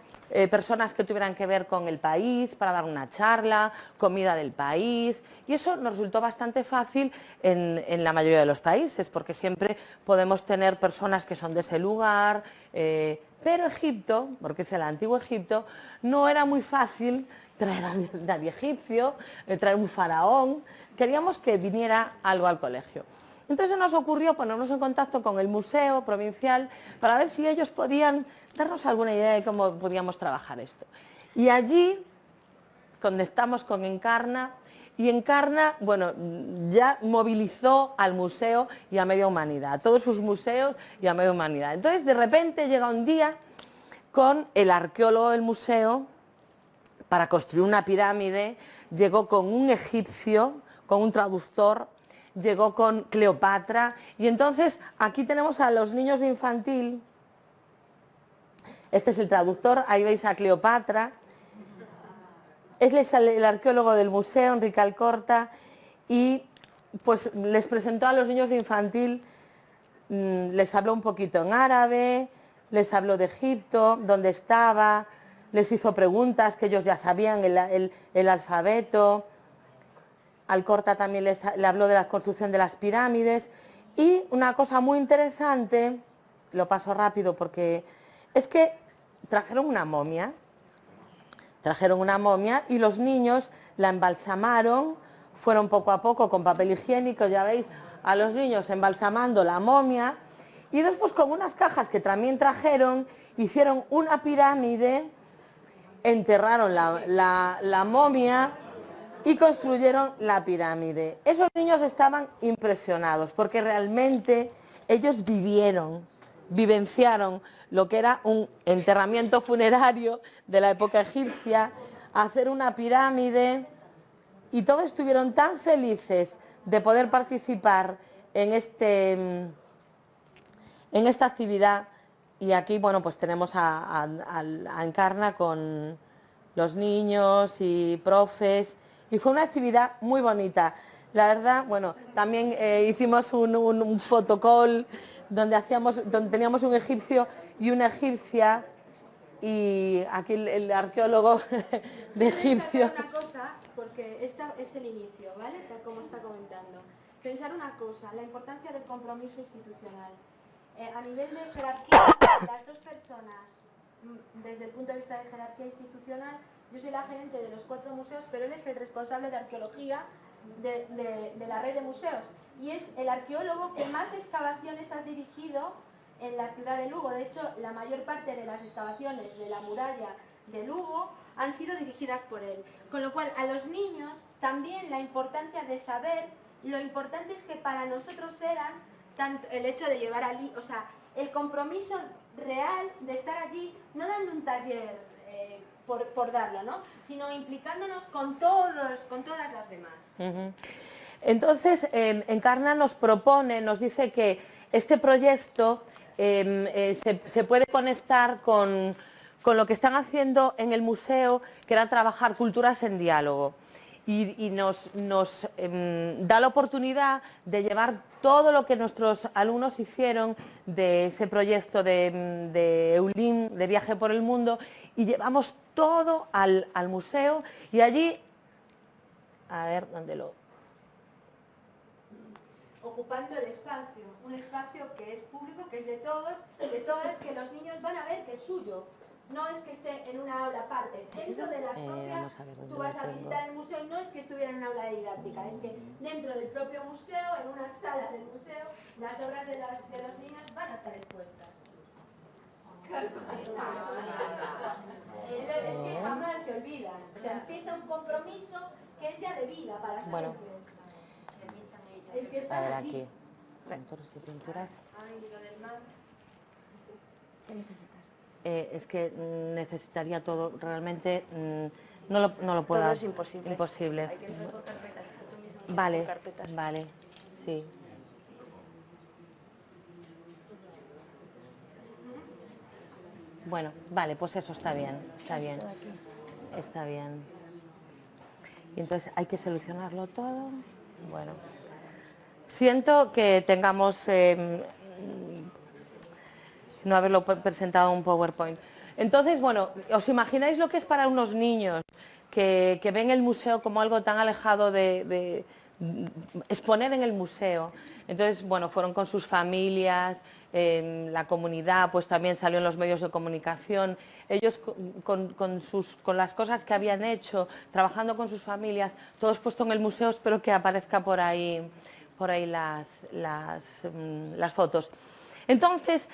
personas que tuvieran que ver con el país, para dar una charla, comida del país, y eso nos resultó bastante fácil en la mayoría de los países, porque siempre podemos tener personas que son de ese lugar, pero Egipto, porque es el antiguo Egipto, no era muy fácil traer a nadie egipcio, traer un faraón. Queríamos que viniera algo al colegio. Entonces nos ocurrió ponernos en contacto con el Museo Provincial para ver si ellos podían darnos alguna idea de cómo podíamos trabajar esto. Y allí conectamos con Encarna, y Encarna, bueno, ya movilizó al museo y a Media Humanidad, a todos sus museos y a Media Humanidad. Entonces de repente llega un día con el arqueólogo del museo para construir una pirámide, llegó con un egipcio, con un traductor, llegó con Cleopatra, y entonces aquí tenemos a los niños de infantil. Este es el traductor, ahí veis a Cleopatra. Él es el arqueólogo del museo, Enrique Alcorta, y pues les presentó a los niños de infantil, les habló un poquito en árabe, les habló de Egipto, dónde estaba, les hizo preguntas que ellos ya sabían, el alfabeto. Alcorta también le habló de la construcción de las pirámides, y una cosa muy interesante, lo paso rápido porque es que trajeron una momia y los niños la embalsamaron, fueron poco a poco con papel higiénico, ya veis a los niños embalsamando la momia, y después con unas cajas que también trajeron, hicieron una pirámide, enterraron la momia y construyeron la pirámide. Esos niños estaban impresionados porque realmente ellos vivenciaron lo que era un enterramiento funerario de la época egipcia, hacer una pirámide, y todos estuvieron tan felices de poder participar en esta actividad. Y aquí, bueno, pues tenemos a Encarna con los niños y profes, y fue una actividad muy bonita. La verdad, bueno, también hicimos un fotocall donde teníamos un egipcio y una egipcia, y aquí el arqueólogo de egipcio.
Una cosa, porque esta es el inicio, ¿vale? Tal como está comentando. Pensar una cosa, la importancia del compromiso institucional. A nivel de jerarquía, las dos personas, desde el punto de vista de jerarquía institucional, yo soy la gerente de los 4 museos, pero él es el responsable de arqueología de la red de museos, y es el arqueólogo que más excavaciones ha dirigido en la ciudad de Lugo. De hecho, la mayor parte de las excavaciones de la muralla de Lugo han sido dirigidas por él. Con lo cual, a los niños también la importancia de saber lo importantes que para nosotros eran tanto el hecho de llevar o sea, el compromiso real de estar allí, no dando un taller por darlo, ¿no? Sino implicándonos con todas las demás.
Entonces, Encarna nos propone, nos dice que este proyecto se puede conectar con lo que están haciendo en el museo, que era trabajar culturas en diálogo. Y nos da la oportunidad de llevar todo lo que nuestros alumnos hicieron de ese proyecto de EULIM, de Viaje por el Mundo, y llevamos todo al museo, y allí, a ver, ¿dónde lo...?
Ocupando el espacio, un espacio que es público, que es de todas, que los niños van a ver que es suyo. No es que esté en una aula aparte, dentro de la propia, tú vas a visitar el museo y no es que estuviera en una aula didáctica, es que dentro del propio museo, en una sala del museo, las obras de los niños van a estar expuestas. Es que jamás se olvidan, o sea, empieza un compromiso que es ya de vida para siempre.
Bueno.
El que
A ver, aquí. Pinturas y pinturas.
Ay, lo del mar.
¿Qué necesitas?
Es que necesitaría todo, realmente no lo puedo.
Todo es imposible.
Imposible.
Hay que entrar por carpetas, tú mismo
Vale,
por carpetas.
vale, sí. Bueno, vale, pues eso está bien, está bien. Está bien. Y entonces hay que solucionarlo todo. Bueno. Siento que tengamos no haberlo presentado un PowerPoint. Entonces, bueno, ¿os imagináis lo que es para unos niños que ven el museo como algo tan alejado de exponer en el museo? Entonces, bueno, fueron con sus familias, la comunidad pues también salió en los medios de comunicación, ellos con las cosas que habían hecho, trabajando con sus familias, todo expuesto en el museo. Espero que aparezca por ahí las fotos. Entonces,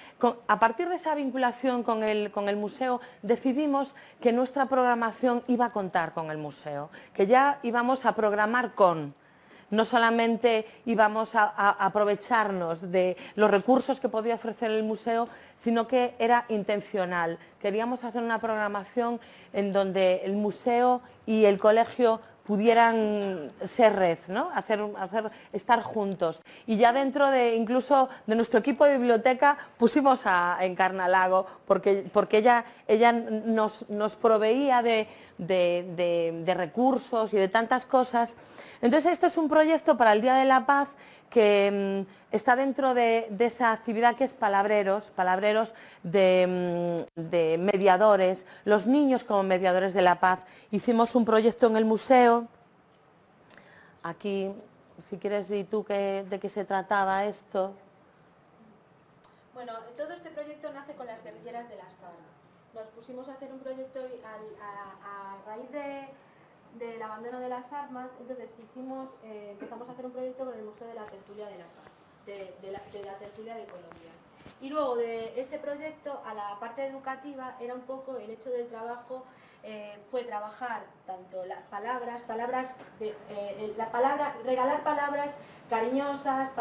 a partir de esa vinculación con el museo, decidimos que nuestra programación iba a contar con el museo, que ya íbamos a programar no solamente íbamos a aprovecharnos de los recursos que podía ofrecer el museo, sino que era intencional. Queríamos hacer una programación en donde el museo y el colegio pudieran ser red, ¿no? Estar juntos. Y ya dentro incluso de nuestro equipo de biblioteca pusimos a Encarna Lago, porque ella nos proveía de recursos y de tantas cosas. Entonces este es un proyecto para el Día de la Paz que está dentro de esa actividad que es palabreros de mediadores, los niños como mediadores de la paz. Hicimos un proyecto en el museo. Aquí, si quieres, di tú de qué se trataba esto.
Bueno, todo este proyecto nace con las guerrilleras de las FARC. Nos pusimos a hacer un proyecto a raíz del abandono de las armas, entonces empezamos a hacer un proyecto con el Museo de la Tertulia de la Paz, de la Tertulia de Colombia. Y luego de ese proyecto a la parte educativa era un poco el hecho del trabajo, fue trabajar tanto las palabras, regalar palabras cariñosas,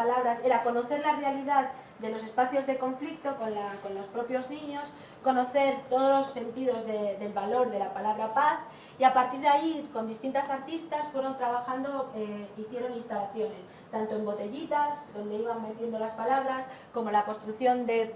era conocer la realidad de los espacios de conflicto con los propios niños, conocer todos los sentidos del valor de la palabra paz, y a partir de ahí con distintas artistas fueron trabajando, hicieron instalaciones, tanto en botellitas, donde iban metiendo las palabras, como la construcción de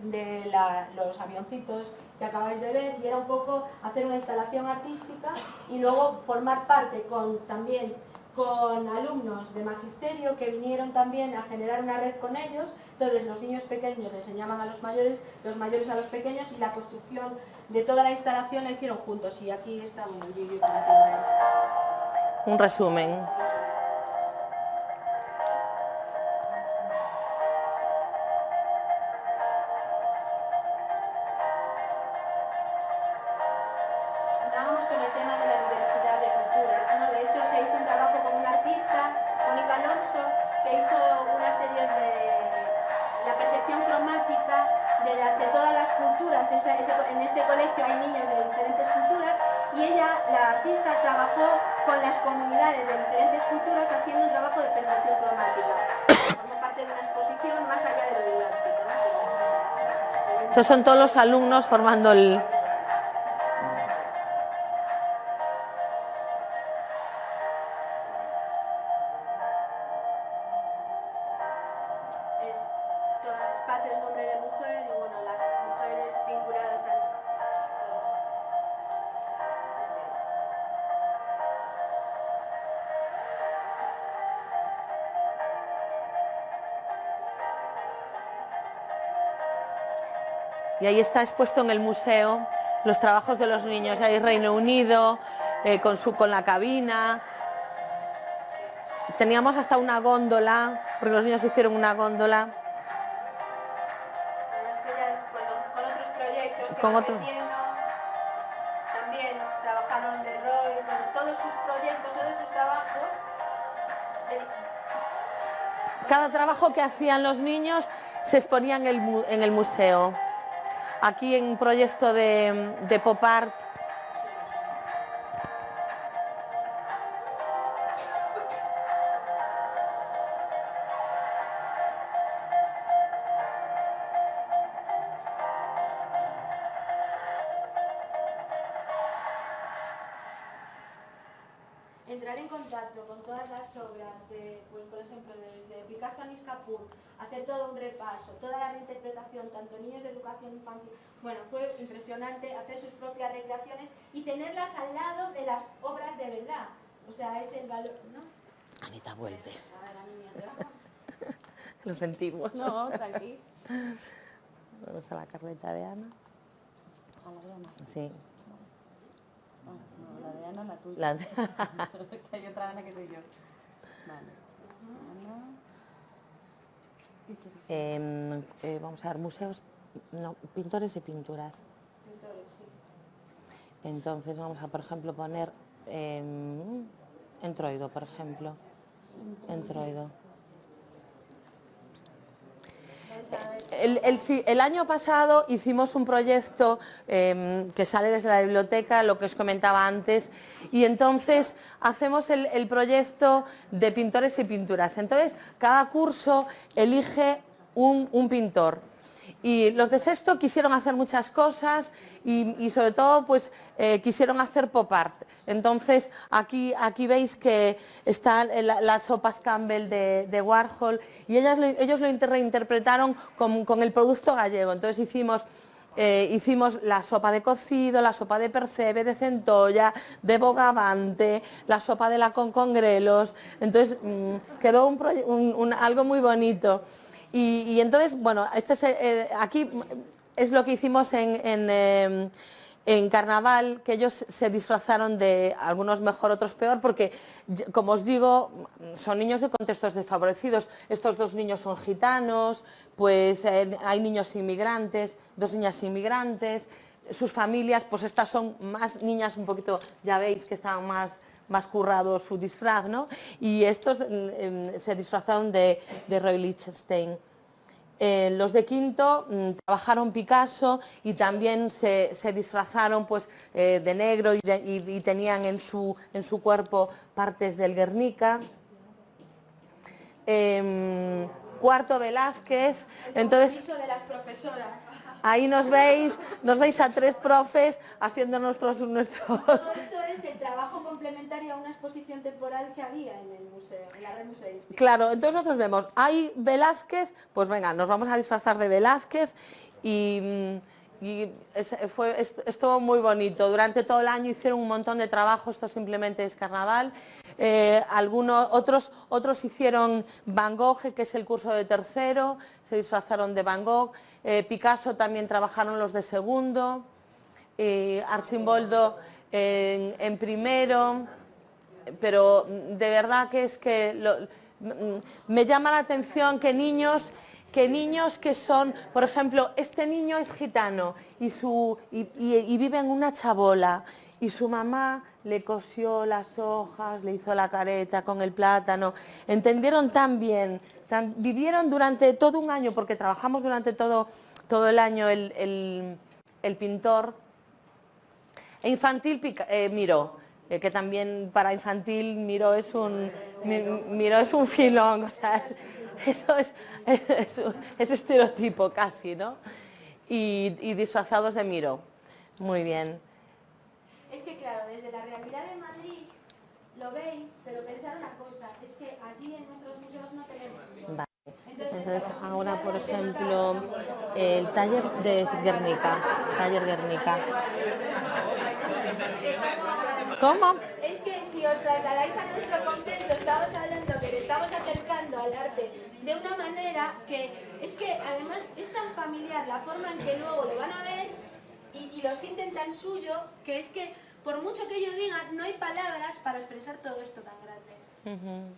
los avioncitos que acabáis de ver, y era un poco hacer una instalación artística y luego formar parte también con alumnos de magisterio que vinieron también a generar una red con ellos. Entonces los niños pequeños le enseñaban a los mayores a los pequeños, y la construcción de toda la instalación la hicieron juntos. Y aquí está el vídeo para que veáis.
Un resumen.
Andábamos con el tema de la diversidad de culturas, ¿no? De hecho se hizo un trabajo con un artista, Mónica Alonso, que hizo una serie de la percepción cromática de todas las culturas. En este colegio hay niños de diferentes culturas, y ella, la artista, trabajó con las comunidades de diferentes culturas haciendo un trabajo de percepción cromática. Formó parte hacer una exposición más allá de lo didáctico, ¿no?
Esos son todos los alumnos formando el...
Es todo el espacio del hombre y de mujer y bueno, las mujeres vinculadas al...
Y ahí está expuesto en el museo los trabajos de los niños. Ahí Reino Unido, con la cabina. Teníamos hasta una góndola, porque los niños hicieron una góndola.
Esto ya es con otros proyectos que
Con
van
otros.
creciendo. También trabajaron de Roy, con todos sus proyectos, todos sus trabajos.
Cada trabajo que hacían los niños se exponía en el museo. Aquí en un proyecto de pop art.
Entrar en contacto con todas las obras de, pues por ejemplo, de Picasso a Nishapur, hacer todo un repaso, toda la reinterpretación, tanto niños de educación infantil, bueno, fue impresionante hacer sus propias recreaciones y tenerlas al lado de las obras de verdad. O sea, es el valor, ¿no?
Anita, vuelve.
A ver, la niña, ¿te bajas?
Lo sentimos.
No, tranqui.
Vamos a la carreta de Ana.
A la de Ana.
Sí.
No, la de Ana, la tuya.
La-
Que hay otra Ana que soy yo. Vale. Ana. ¿Qué quieres?
Vamos a ver, museos, no, pintores y pinturas.
Pintores, sí.
Entonces vamos a, por ejemplo, poner Entroido, por ejemplo. Entroido. El año pasado hicimos un proyecto que sale desde la biblioteca, lo que os comentaba antes, y entonces hacemos el proyecto de pintores y pinturas. Entonces, cada curso elige un pintor. Y los de sexto quisieron hacer muchas cosas y sobre todo pues quisieron hacer pop art. Entonces aquí veis que están las sopas Campbell de Warhol y ellos lo reinterpretaron con el producto gallego. Entonces hicimos la sopa de cocido, la sopa de percebe, de centolla, de bogavante, la sopa de la con grelos. Entonces quedó algo muy bonito. Y entonces, bueno, aquí es lo que hicimos en Carnaval, que ellos se disfrazaron de algunos mejor, otros peor, porque, como os digo, son niños de contextos desfavorecidos. Estos dos niños son gitanos, pues hay niños inmigrantes, dos niñas inmigrantes, sus familias, pues estas son más niñas un poquito, ya veis que estaban más currado su disfraz, ¿no? Y estos se disfrazaron de Roy Lichtenstein. Los de quinto trabajaron Picasso y también se disfrazaron pues, de negro y tenían en su cuerpo partes del Guernica. Cuarto Velázquez. Entonces,
de las profesoras.
ahí nos veis a tres profes haciendo nuestros...
Todo esto es el trabajo complementario a una exposición temporal que había en el museo, en la red museística.
Claro, entonces nosotros vemos, hay Velázquez, pues venga, nos vamos a disfrazar de Velázquez y estuvo muy bonito. Durante todo el año hicieron un montón de trabajo, esto simplemente es Carnaval. Otros hicieron Van Gogh, que es el curso de tercero, se disfrazaron de Van Gogh. Picasso también trabajaron los de segundo, Archimboldo en primero, pero de verdad que es que me llama la atención que niños que son, por ejemplo, este niño es gitano y vive en una chabola y su mamá le cosió las hojas, le hizo la careta con el plátano, entendieron tan bien, vivieron durante todo un año, porque trabajamos durante todo el año el pintor. E infantil Miró, que también para infantil Miró es un filón, o sea, Eso es estereotipo casi, ¿no? Y disfrazados de Miró. Muy bien.
Es que claro, desde la realidad de Madrid lo veis, pero pensar una cosa, es que aquí en nuestros museos no tenemos.
Vale. Entonces ahora, por ejemplo, el taller de Guernica. Taller Guernica. ¿Cómo?
Es que si os trasladáis a nuestro contexto, estamos hablando que le estamos acercando al arte de una manera que es que además es tan familiar la forma en que luego lo van a ver y lo sienten tan suyo, que es que por mucho que ellos digan, no hay palabras para expresar todo esto tan grande.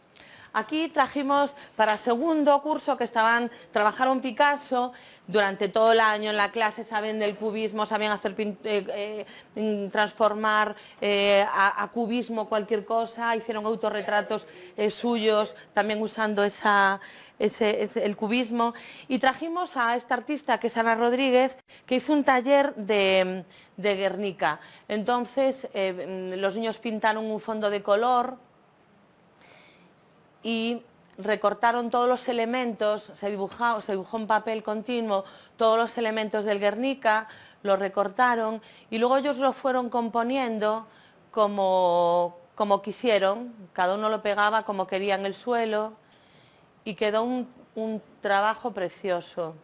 Aquí trajimos para segundo curso que trabajaron Picasso durante todo el año en la clase, saben del cubismo, sabían hacer transformar a cubismo cualquier cosa, hicieron autorretratos suyos también usando el cubismo, y trajimos a esta artista que es Ana Rodríguez, que hizo un taller de Guernica. Entonces los niños pintaron un fondo de color y recortaron todos los elementos, se dibujó en papel continuo todos los elementos del Guernica, los recortaron y luego ellos lo fueron componiendo como quisieron, cada uno lo pegaba como quería en el suelo y quedó un trabajo precioso.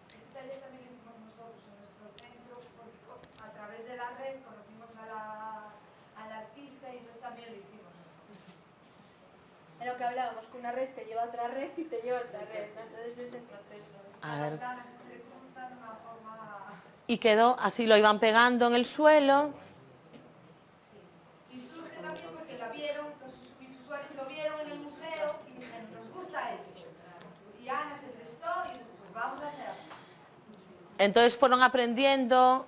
Este taller también lo hicimos nosotros en nuestro centro, porque a través de la red conocimos al artista y entonces también lo hicimos.
En lo que hablábamos, que una red te lleva a otra red y te lleva a otra red, ¿no? Entonces es el proceso.
A ver.
Se entrecruzan de una forma...
Y quedó, así lo iban pegando en el suelo.
Y surge también porque la vieron, mis usuarios lo vieron en el museo y dijeron, nos gusta eso. Y Ana se prestó y dijo, pues vamos a hacer.
Entonces fueron aprendiendo,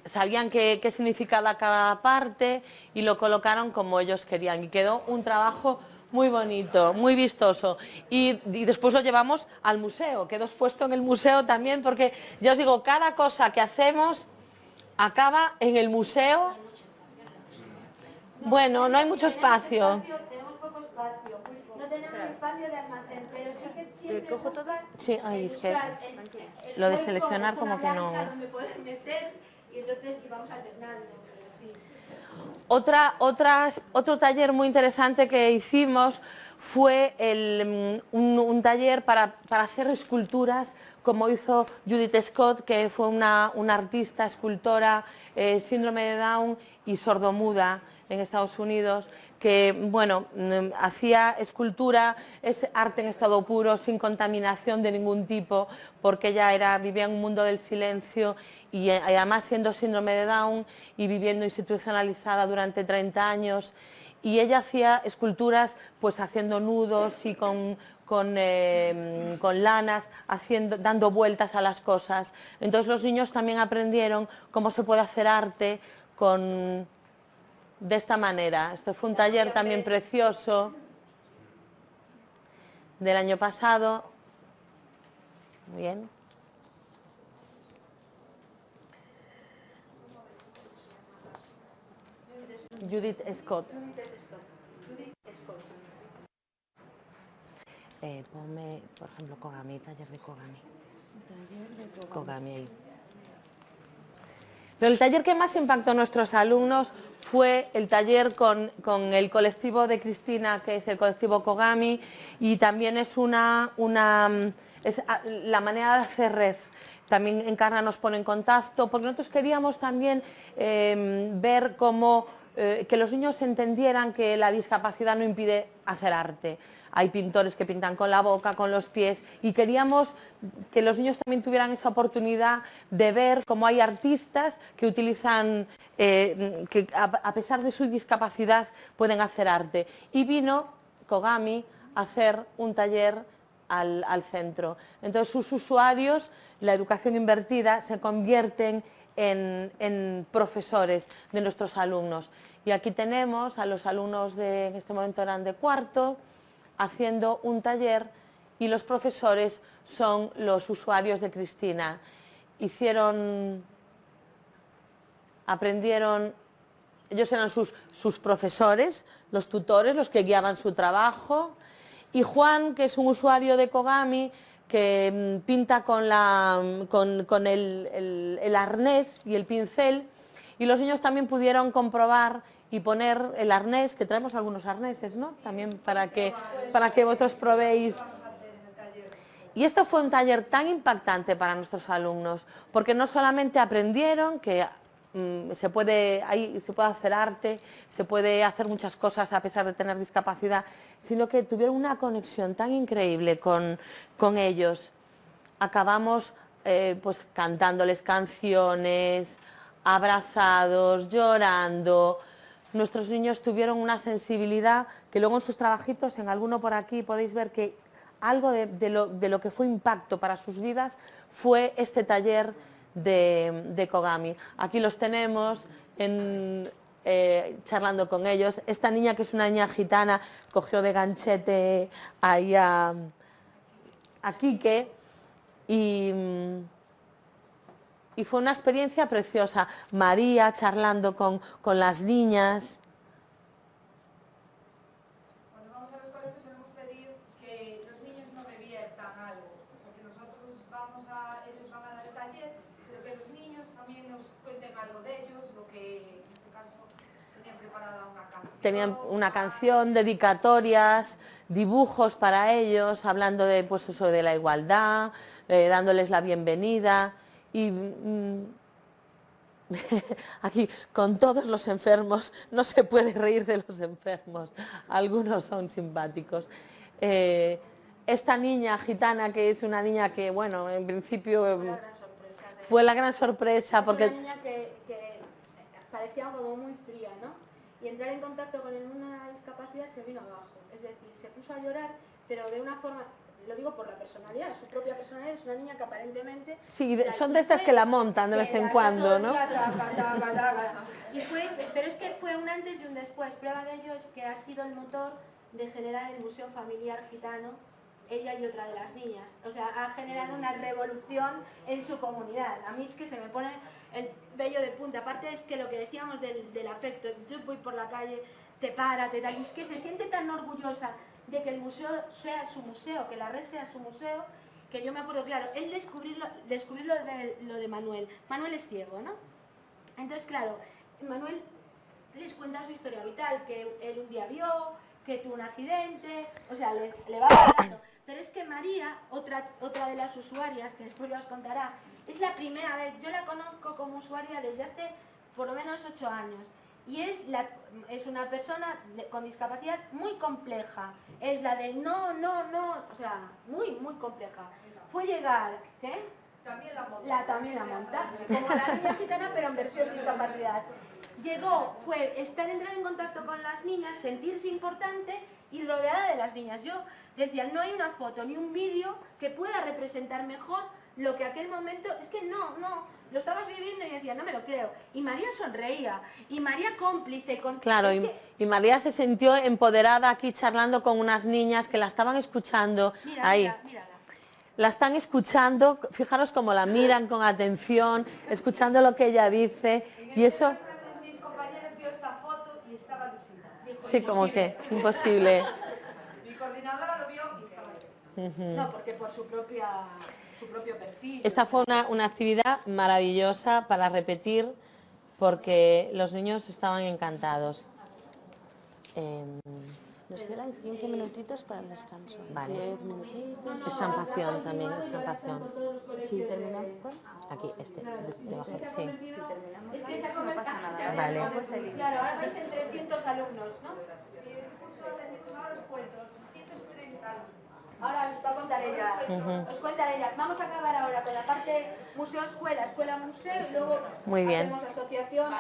sabían qué significaba cada parte y lo colocaron como ellos querían y quedó un trabajo muy bonito, muy vistoso. Y después lo llevamos al museo, quedó expuesto en el museo también, porque ya os digo, cada cosa que hacemos acaba en el museo. Bueno, no hay mucho espacio.
Tenemos poco espacio, no tenemos espacio de almacén, pero sí que siempre buscas
Sí, ahí es que
buscar
lo de
hueco,
seleccionar como que no.
donde poder meter y entonces vamos alternando, pero sí.
Otro taller muy interesante que hicimos fue un taller para hacer esculturas, como hizo Judith Scott, que fue una artista, escultora, síndrome de Down y sordomuda en Estados Unidos, que bueno, hacía escultura, es arte en estado puro, sin contaminación de ningún tipo, porque ella vivía en un mundo del silencio y además siendo síndrome de Down y viviendo institucionalizada durante 30 años, y ella hacía esculturas pues haciendo nudos y con lanas, dando vueltas a las cosas. Entonces los niños también aprendieron cómo se puede hacer arte de esta manera. Este fue un taller también precioso del año pasado. Muy bien. Judith Scott. Ponme, por ejemplo, Kogami, taller de Kogami. Kogami ahí. Pero el taller que más impactó a nuestros alumnos fue el taller con el colectivo de Cristina, que es el colectivo Kogami, y también es la manera de hacer red. También Encarna nos pone en contacto, porque nosotros queríamos también ver cómo que los niños entendieran que la discapacidad no impide hacer arte. Hay pintores que pintan con la boca, con los pies, y queríamos que los niños también tuvieran esa oportunidad de ver cómo hay artistas que utilizan, que a pesar de su discapacidad pueden hacer arte. Y vino Kogami a hacer un taller al centro. Entonces sus usuarios, la educación invertida, se convierten en profesores de nuestros alumnos. Y aquí tenemos a los alumnos en este momento eran de cuarto, haciendo un taller, y los profesores son los usuarios de Cristina. ellos eran sus profesores, los tutores, los que guiaban su trabajo. Y Juan, que es un usuario de Kogami, que pinta con el arnés y el pincel, y los niños también pudieron comprobar y poner el arnés, que traemos algunos arneses, ¿no? También para que vosotros probéis. Y esto fue un taller tan impactante para nuestros alumnos, porque no solamente aprendieron que se puede hacer arte, se puede hacer muchas cosas a pesar de tener discapacidad, sino que tuvieron una conexión tan increíble con ellos. Acabamos pues cantándoles canciones, abrazados, llorando. Nuestros niños tuvieron una sensibilidad que luego en sus trabajitos, en alguno por aquí podéis ver que algo de lo que fue impacto para sus vidas fue este taller de Kogami. Aquí los tenemos charlando con ellos. Esta niña, que es una niña gitana, cogió de ganchete ahí a Quique y fue una experiencia preciosa. María charlando con las niñas.
Cuando vamos a los colegios solemos pedir que los niños no reviertan algo, porque nosotros ellos van a dar el taller, pero que los niños también nos cuenten algo de ellos, lo que en este caso tenían preparada una canción.
Tenían una canción, dedicatorias, dibujos para ellos, hablando de, pues, eso, de la igualdad, dándoles la bienvenida. Y aquí, con todos los enfermos, no se puede reír de los enfermos, algunos son simpáticos. Esta niña gitana, que es una niña que, bueno, en principio fue la gran sorpresa, porque...
Es una niña que parecía como muy fría, ¿no? Y entrar en contacto con una discapacidad se vino abajo, es decir, se puso a llorar, pero de una forma... Lo digo por la personalidad, su propia personalidad. Es una niña que aparentemente...
Sí, son de estas que la montan de vez en cuando, ¿no?
Pero es que fue un antes y un después. Prueba de ello es que ha sido el motor de generar el Museo Familiar Gitano, ella y otra de las niñas. O sea, ha generado una revolución en su comunidad. A mí es que se me pone el vello de punta. Aparte es que lo que decíamos del afecto, yo voy por la calle, te para, te tal, y es que se siente tan orgullosa de que el museo sea su museo, que la red sea su museo, que yo me acuerdo, claro, él descubrir lo de Manuel. Manuel es ciego, ¿no? Entonces, claro, Manuel les cuenta su historia vital, que él un día vio, que tuvo un accidente, o sea, le va hablando. Pero es que María, otra de las usuarias, que después os contará, es la primera vez, yo la conozco como usuaria desde hace por lo menos 8 años. Y es una persona con discapacidad muy compleja. Es la de no, o sea, muy, muy compleja. Fue llegar, ¿qué?
También la monta.
También la monta, como la niña gitana, pero en versión discapacidad. Llegó, fue entrar en contacto con las niñas, sentirse importante y rodeada de las niñas. Yo decía, no hay una foto ni un vídeo que pueda representar mejor lo que aquel momento... Es que no, lo estabas viviendo y decía, no me lo creo. Y María sonreía, y María cómplice.
Claro, y María se sintió empoderada aquí charlando con unas niñas que la estaban escuchando. Ahí.
Mírala.
La están escuchando, fijaros cómo la miran con atención, escuchando lo que ella dice. Y eso...
Mis compañeros vio esta foto y estaba alucinada.
Sí, como que imposible.
Mi coordinadora lo vio y estaba alucinada.
No, porque por su propio perfil.
Esta fue una actividad maravillosa para repetir, porque los niños estaban encantados.
Nos quedan 15 minutitos para el descanso.
Vale.
10 minutitos.
Estampación también, estampación.
Sí, terminamos.
Aquí, debajo, sí.
Si terminamos
Es que
ahí,
se ha
no pasa nada.
Vale.
Pues seguimos.
Claro, ahora vais en 300 alumnos, ¿no?
Sí, este curso ahora os cuento, 330 alumnos.
Ahora os va a contar ella. Os cuentan ella. Vamos a acabar ahora con la parte museo-escuela, escuela-museo, y luego
Muy bien.
hacemos asociación,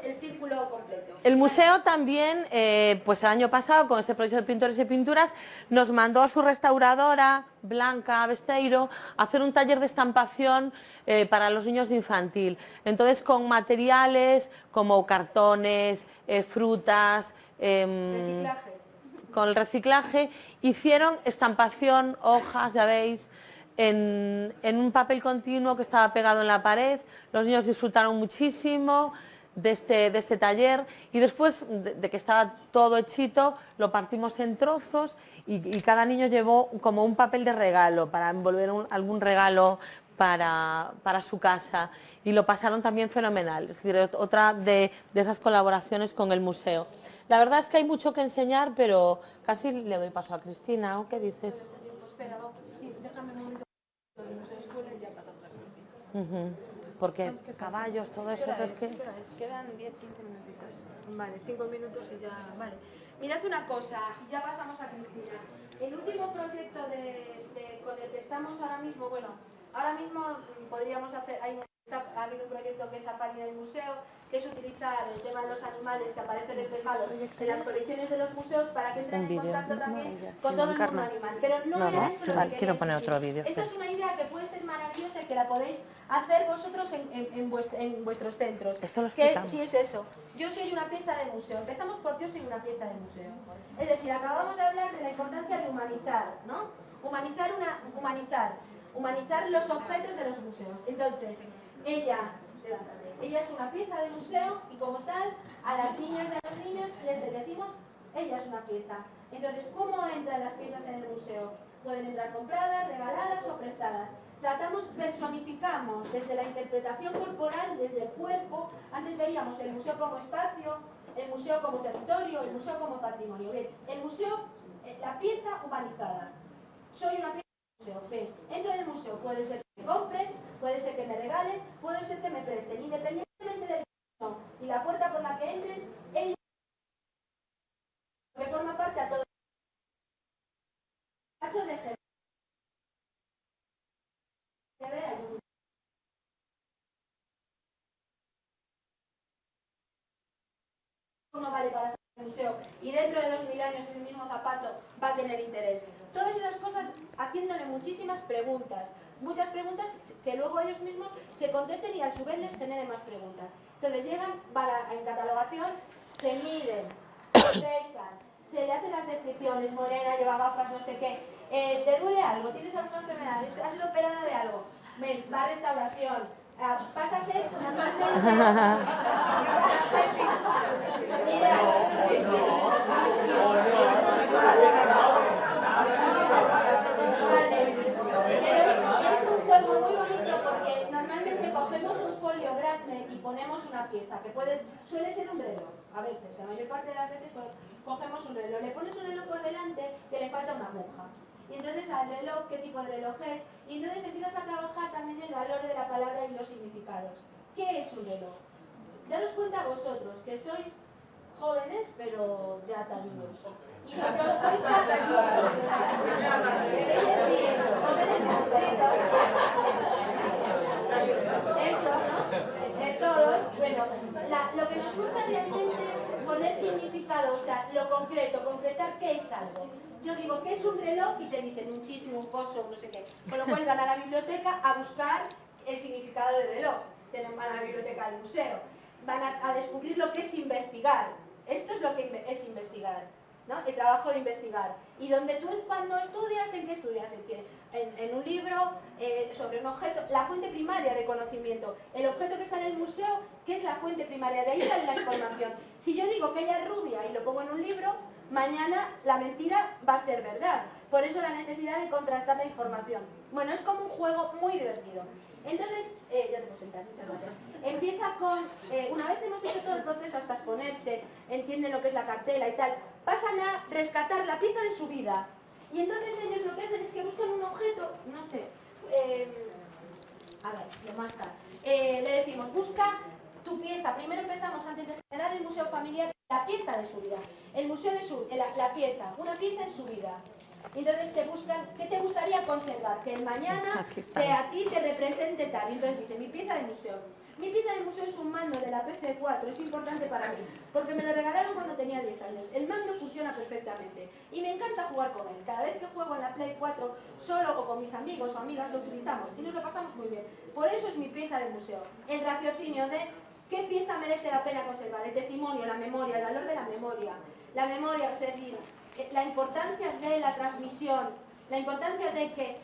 el círculo completo.
El museo también, pues el año pasado, con este proyecto de pintores y pinturas, nos mandó a su restauradora, Blanca Besteiro, a hacer un taller de estampación para los niños de infantil. Entonces, con materiales como cartones, frutas,
Reciclaje.
con el reciclaje, hicieron estampación, hojas, ya veis, en un papel continuo que estaba pegado en la pared. Los niños disfrutaron muchísimo, de este taller, y después de que estaba todo hechito, lo partimos en trozos y cada niño llevó como un papel de regalo para envolver algún regalo para su casa, y lo pasaron también fenomenal. Es decir, otra de esas colaboraciones con el museo. La verdad es que hay mucho que enseñar, pero casi le doy paso a Cristina, ¿o qué dices?
Espera, sí, déjame un momento del museo escuela y ya pasamos a Cristina.
Porque caballos, todo eso, es que...
Quedan 10-15 minutitos. Vale, 5 minutos y ya... Vale. Mirad una cosa, y ya pasamos a Cristina. El último proyecto con el que estamos ahora mismo, bueno, ahora mismo podríamos hacer... Ha habido un proyecto que es Safari del museo, que es utilizar el tema de los animales que aparecen reflejados en las colecciones de los museos para que entren en contacto también con todo el mundo animal. Pero no era eso lo que
quiero poner
quería
otro vídeo.
Esta es una idea que puede ser maravillosa y que la podéis hacer vosotros en vuestros centros.
Esto lo
que
explicamos.
sí es eso. Yo soy una pieza de museo. Empezamos por yo soy una pieza de museo. Es decir, acabamos de hablar de la importancia de humanizar, ¿no? Humanizar los objetos de los museos. Entonces, ella es una pieza de museo y como tal, a las niñas y a los niños les decimos, ella es una pieza. Entonces, ¿cómo entran las piezas en el museo? Pueden entrar compradas, regaladas o prestadas. Personificamos desde la interpretación corporal, desde el cuerpo. Antes veíamos el museo como espacio, el museo como territorio, el museo como patrimonio. Bien, el museo, la pieza humanizada. Soy una pieza de museo. Bien, entro en el museo, puede ser que me compren, puede ser que me regalen, puede ser que me presten, independientemente del museo y la puerta por la que entres, que forma parte a todo el de no vale para hacer el museo y dentro de 2000 años el mismo zapato va a tener interés. Todas esas cosas haciéndole muchísimas preguntas, muchas preguntas que luego ellos mismos se contesten y a su vez les generen más preguntas. Entonces llegan en catalogación, se miden, se pesan, se le hacen las descripciones, morena, lleva gafas, no sé qué. ¿Te duele algo? ¿Tienes alguna enfermedad? ¿Has sido operada de algo? Ven, va a restauración. Pasa a ser normalmente... Mira, es un juego muy bonito porque normalmente cogemos un folio grande y ponemos una pieza, que suele ser un reloj, a veces, la mayor parte de las veces cogemos un reloj, le pones un reloj por delante que le falta una aguja. Y entonces al reloj, qué tipo de reloj es, y entonces empiezas a trabajar también el valor de la palabra y los significados. ¿Qué es un reloj? Daros cuenta vosotros que sois jóvenes, pero ya taludos. Y que os cuesta taludos. Jóvenes concretos. Eso, ¿no? De todos. Bueno, lo que nos gusta realmente poner significado, o sea, lo concreto, concretar qué es algo. Yo digo, ¿qué es un reloj? Y te dicen un chisme, un coso, no sé qué. Con lo cual van a la biblioteca a buscar el significado de reloj. Van a la biblioteca del museo. Van a descubrir lo que es investigar. Esto es lo que es investigar, ¿no? El trabajo de investigar. Y donde tú cuando estudias, ¿en qué estudias? En un libro, sobre un objeto, la fuente primaria de conocimiento. El objeto que está en el museo, ¿qué es la fuente primaria? De ahí sale la información. Si yo digo que ella es rubia y lo pongo en un libro, mañana la mentira va a ser verdad. Por eso la necesidad de contrastar la información. Bueno, es como un juego muy divertido. Entonces, ya te puedo sentar, muchas gracias. Empieza con, una vez hemos hecho todo el proceso hasta exponerse, entienden lo que es la cartela y tal, pasan a rescatar la pieza de su vida. Y entonces ellos lo que hacen es que buscan un objeto, no sé, a ver, lo más tal. Le decimos, busca tu pieza. Primero empezamos, antes de generar el museo familiar, la pieza de su vida. El museo de la pieza, una pieza en su vida. Entonces te buscan, ¿qué te gustaría conservar? Que el mañana a ti te represente tal. Y entonces dice, mi pieza de museo. Mi pieza de museo es un mando de la PS4, es importante para mí, porque me lo regalaron cuando tenía 10 años. El mando funciona perfectamente y me encanta jugar con él. Cada vez que juego en la Play 4, solo o con mis amigos o amigas, lo utilizamos y nos lo pasamos muy bien. Por eso es mi pieza de museo. El raciocinio de qué pieza merece la pena conservar, el testimonio, la memoria, el valor de la memoria. La memoria, es decir, la importancia de la transmisión, la importancia de que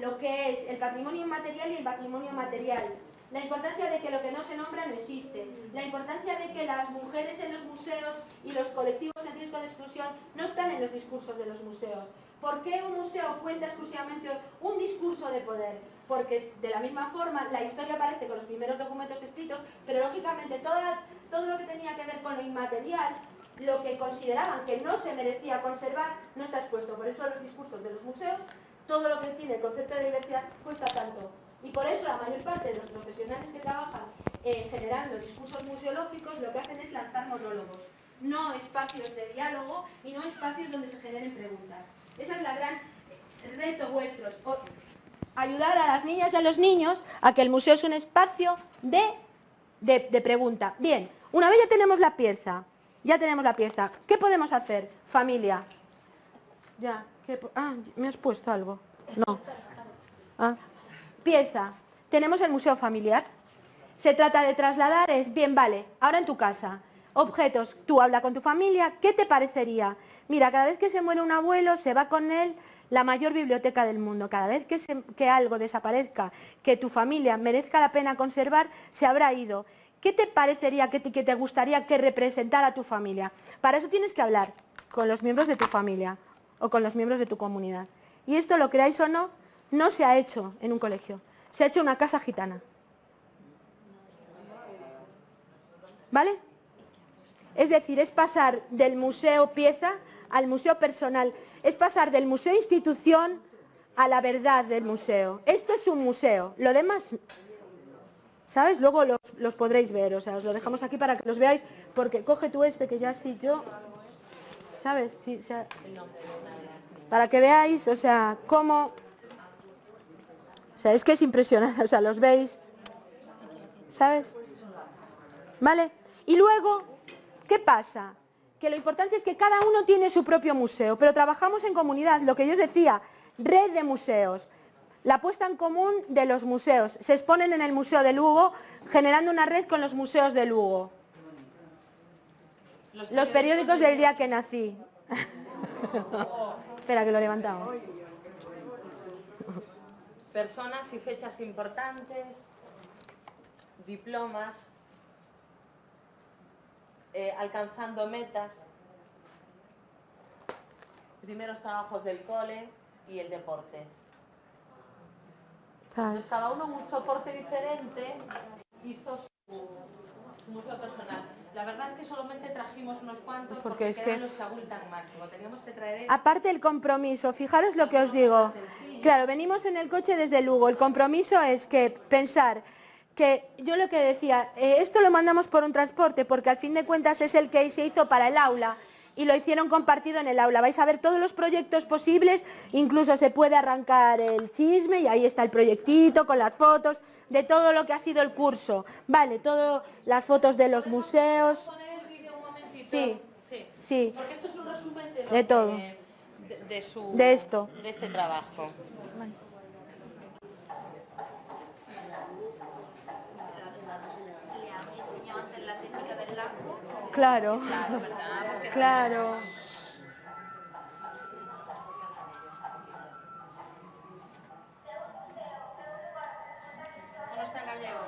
lo que es el patrimonio inmaterial y el patrimonio material. la importancia de que lo que no se nombra no existe, la importancia de que las mujeres en los museos y los colectivos en riesgo de exclusión no están en los discursos de los museos. ¿Por qué un museo cuenta exclusivamente un discurso de poder? Porque de la misma forma la historia aparece con los primeros documentos escritos, pero lógicamente todo lo que tenía que ver con lo inmaterial, lo que consideraban que no se merecía conservar, no está expuesto. Por eso los discursos de los museos, todo lo que tiene el concepto de diversidad, cuesta tanto. Y por eso la mayor parte de los profesionales que trabajan generando discursos museológicos lo que hacen es lanzar monólogos, no espacios de diálogo y no espacios donde se generen preguntas. Ese es la gran reto vuestros, ayudar a las niñas y a los niños a que el museo es un espacio de pregunta. Bien, una vez ya tenemos la pieza, ¿qué podemos hacer? Familia. Ya, ¿me has puesto algo? No. Pieza. Tenemos el museo familiar. Se trata de trasladar, bien, vale, ahora en tu casa. Objetos, tú habla con tu familia, ¿qué te parecería? Mira, cada vez que se muere un abuelo, se va con él la mayor biblioteca del mundo. Cada vez que algo desaparezca, que tu familia merezca la pena conservar, se habrá ido. ¿Qué te parecería, que te gustaría que representara a tu familia? Para eso tienes que hablar con los miembros de tu familia o con los miembros de tu comunidad. Y esto, lo creáis o no, no se ha hecho en un colegio, se ha hecho en una casa gitana. ¿Vale? Es decir, es pasar del museo pieza al museo personal, es pasar del museo institución a la verdad del museo. Esto es un museo, lo demás, ¿sabes? Luego los podréis ver, o sea, os lo dejamos aquí para que los veáis, porque coge tú que ya sí, yo, ¿sabes? Sí, o sea, para que veáis, o sea, cómo, o sea, es que es impresionante, o sea, los veis, ¿sabes? ¿Vale? Y luego, ¿qué pasa? Que lo importante es que cada uno tiene su propio museo, pero trabajamos en comunidad, lo que yo os decía, red de museos, la puesta en común de los museos, se exponen en el Museo de Lugo, generando una red con los museos de Lugo. Los periódicos del día que nací. Espera, que lo levantamos.
Personas y fechas importantes, diplomas, alcanzando metas, primeros trabajos del cole y el deporte. Entonces, cada uno en un soporte diferente hizo su museo personal. La verdad es que solamente trajimos unos cuantos porque quedan los que abultan más. Como teníamos que traer...
Aparte el compromiso, fijaros lo que os digo. Claro, venimos en el coche desde Lugo. El compromiso es que pensar que, yo lo que decía, esto lo mandamos por un transporte porque al fin de cuentas es el que se hizo para el aula y lo hicieron compartido en el aula. Vais a ver todos los proyectos posibles, incluso se puede arrancar el chisme y ahí está el proyectito con las fotos de todo lo que ha sido el curso. Vale, todas las fotos de los museos.
¿Podemos poner el vídeo un momentito?
Sí,
sí.
Sí.
Porque esto es un resumen
De todo. De esto.
De este trabajo.
Le enseñó antes la técnica del lazo.
Claro, claro.
¿Cómo está en gallego?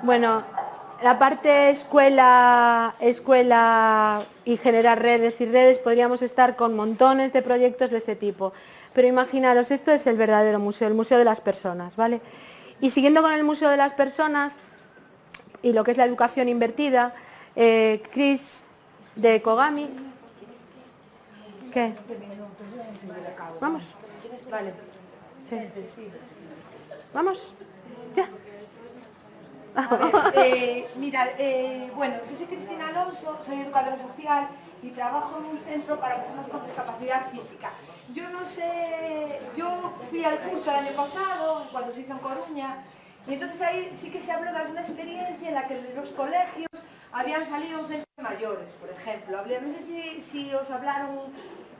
Bueno, la parte escuela y generar redes y redes, podríamos estar con montones de proyectos de este tipo. Pero imaginaros, esto es el verdadero museo, el museo de las personas, ¿vale? Y siguiendo con el museo de las personas y lo que es la educación invertida, Chris de Kogami. ¿Qué? ¿Vamos?
Vale.
Sí. ¿Vamos? Ya.
Mirad, bueno, yo soy Cristina Alonso, soy educadora social y trabajo en un centro para personas con discapacidad física. Yo no sé, yo fui al curso el año pasado, cuando se hizo en Coruña, y entonces ahí sí que se habló de alguna experiencia en la que de los colegios habían salido centros de mayores, por ejemplo. No sé si os hablaron,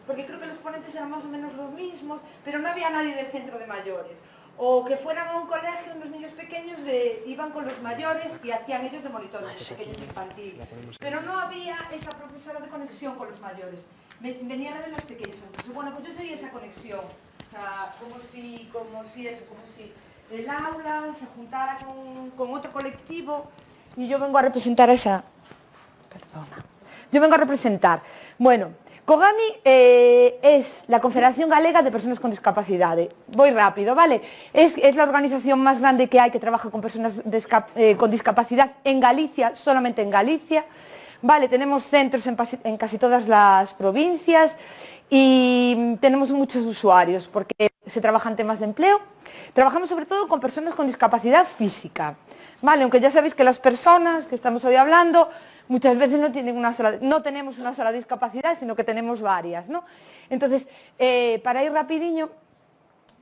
porque creo que los ponentes eran más o menos los mismos, pero no había nadie del centro de mayores. O que fueran a un colegio, unos niños pequeños iban con los mayores y hacían ellos de monitores de pequeños infantiles. Pero no había esa profesora de conexión con los mayores. Venía la de los pequeños. Entonces, bueno, pues yo soy esa conexión. O sea, como si el aula se juntara con otro colectivo y yo vengo a representar esa... Perdona. Yo vengo a representar. Bueno, Kogami es la Confederación Galega de Personas con Discapacidad. Voy rápido, ¿vale? Es la organización más grande que hay que trabaja con personas con discapacidad en Galicia, solamente en Galicia. Vale, tenemos centros en casi todas las provincias y tenemos muchos usuarios porque se trabajan temas de empleo. Trabajamos sobre todo con personas con discapacidad física. Vale, aunque ya sabéis que las personas que estamos hoy hablando muchas veces no tenemos una sola discapacidad, sino que tenemos varias, ¿no? Entonces, para ir rapidiño,